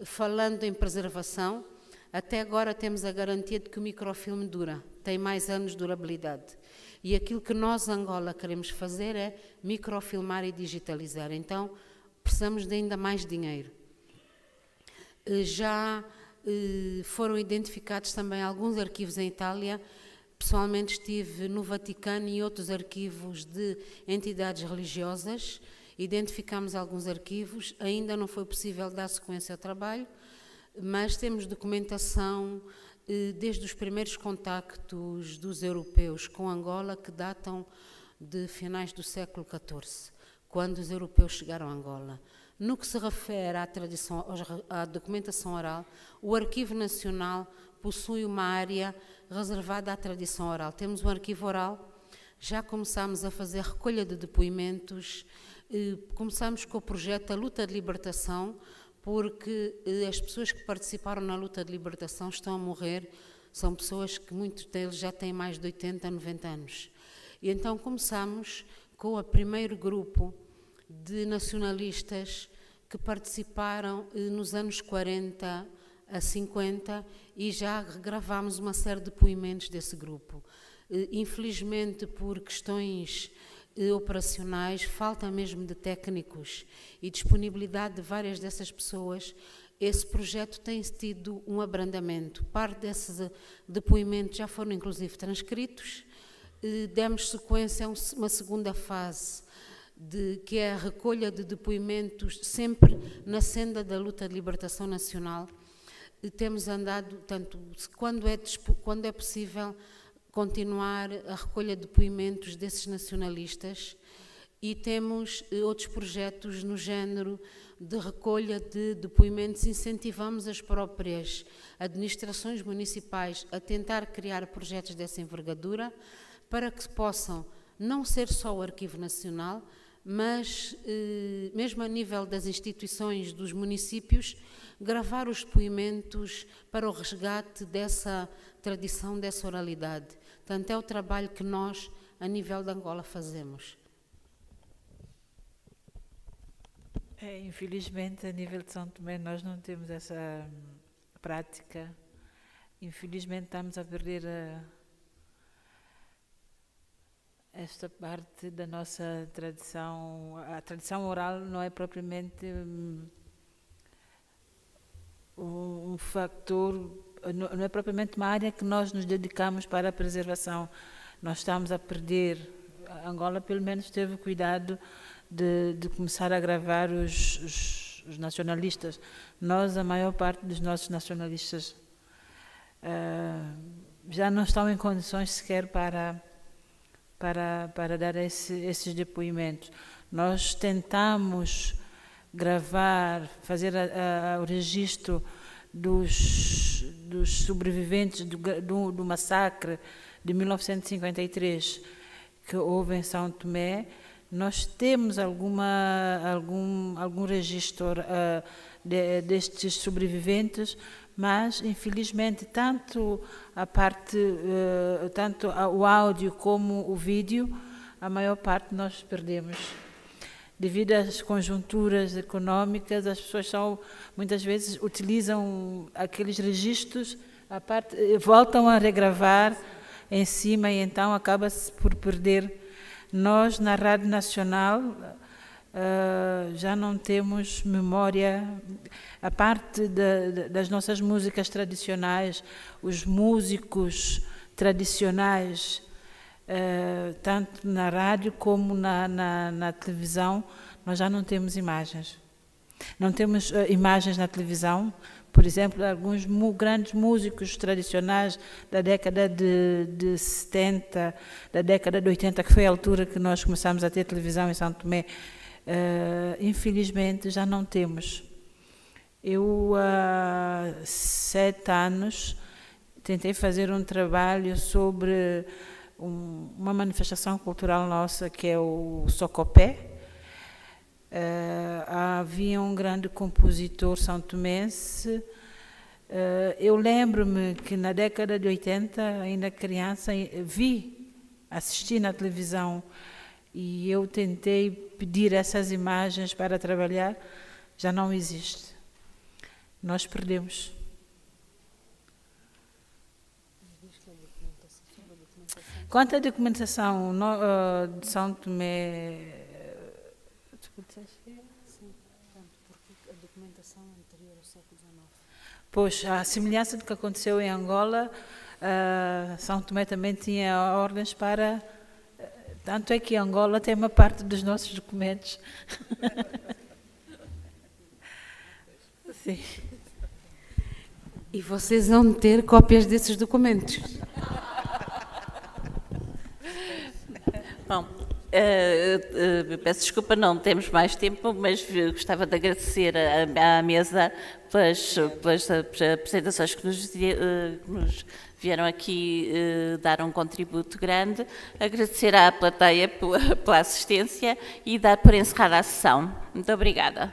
falando em preservação, até agora temos a garantia de que o microfilme dura, tem mais anos de durabilidade. E aquilo que nós, Angola, queremos fazer é microfilmar e digitalizar. Então, precisamos de ainda mais dinheiro. Já foram identificados também alguns arquivos em Itália. Pessoalmente estive no Vaticano e outros arquivos de entidades religiosas. Identificámos alguns arquivos. Ainda não foi possível dar sequência ao trabalho, mas temos documentação desde os primeiros contactos dos europeus com Angola, que datam de finais do século XIV, quando os europeus chegaram a Angola. No que se refere à documentação oral, o Arquivo Nacional possui uma área reservada à tradição oral. Temos um arquivo oral, já começámos a fazer recolha de depoimentos, começamos com o projeto A Luta de Libertação, porque as pessoas que participaram na luta de libertação estão a morrer, são pessoas que muitos deles já têm mais de 80, 90 anos. E então começamos com o primeiro grupo de nacionalistas que participaram nos anos 40 a 50 e já regravámos uma série de depoimentos desse grupo. Infelizmente, por questões operacionais, falta mesmo de técnicos e disponibilidade de várias dessas pessoas, esse projeto tem tido um abrandamento. Parte desses depoimentos já foram inclusive transcritos, demos sequência a uma segunda fase, que é a recolha de depoimentos sempre na senda da luta de libertação nacional. Temos andado, tanto quando é possível, continuar a recolha de depoimentos desses nacionalistas, e temos outros projetos no género de recolha de depoimentos. Incentivamos as próprias administrações municipais a tentar criar projetos dessa envergadura para que possam não ser só o Arquivo Nacional, mas mesmo a nível das instituições dos municípios, gravar os depoimentos para o resgate dessa tradição, dessa oralidade. Portanto, é o trabalho que nós, a nível de Angola, fazemos. Infelizmente, a nível de São Tomé, nós não temos essa prática. Infelizmente, estamos a perder esta parte da nossa tradição. A tradição oral não é propriamente um fator, não é propriamente uma área que nós nos dedicamos para a preservação. Nós estamos a perder. A Angola, pelo menos, teve cuidado de começar a gravar os nacionalistas. Nós, a maior parte dos nossos nacionalistas, já não estão em condições sequer para dar esses depoimentos. Nós tentamos gravar, fazer o registro dos sobreviventes do massacre de 1953 que houve em São Tomé. Nós temos algum registro destes sobreviventes, mas infelizmente tanto o áudio como o vídeo, a maior parte nós perdemos. devido às conjunturas econômicas, as pessoas muitas vezes utilizam aqueles registros, voltam a regravar em cima e então acaba-se por perder. Nós, na Rádio Nacional, já não temos memória, a parte das nossas músicas tradicionais, os músicos tradicionais, tanto na rádio como na televisão, nós já não temos imagens. Não temos imagens na televisão. Por exemplo, alguns grandes músicos tradicionais da década de 70, da década de 80, que foi a altura que nós começamos a ter televisão em São Tomé, infelizmente já não temos. Eu, há 7 anos, tentei fazer um trabalho sobre uma manifestação cultural nossa, que é o Socopé. Havia um grande compositor são-tomense. Eu lembro-me que na década de 80, ainda criança, assisti na televisão e eu tentei pedir essas imagens para trabalhar, já não existe. Nós perdemos. Quanto à documentação de São Tomé, pois, a semelhança do que aconteceu em Angola, São Tomé também tinha ordens para... Tanto é que Angola tem uma parte dos nossos documentos. Sim. E vocês vão ter cópias desses documentos? Bom, peço desculpa, não temos mais tempo, mas gostava de agradecer à mesa pelas apresentações que nos vieram aqui dar um contributo grande, agradecer à plateia pela assistência e dar por encerrada a sessão. Muito obrigada.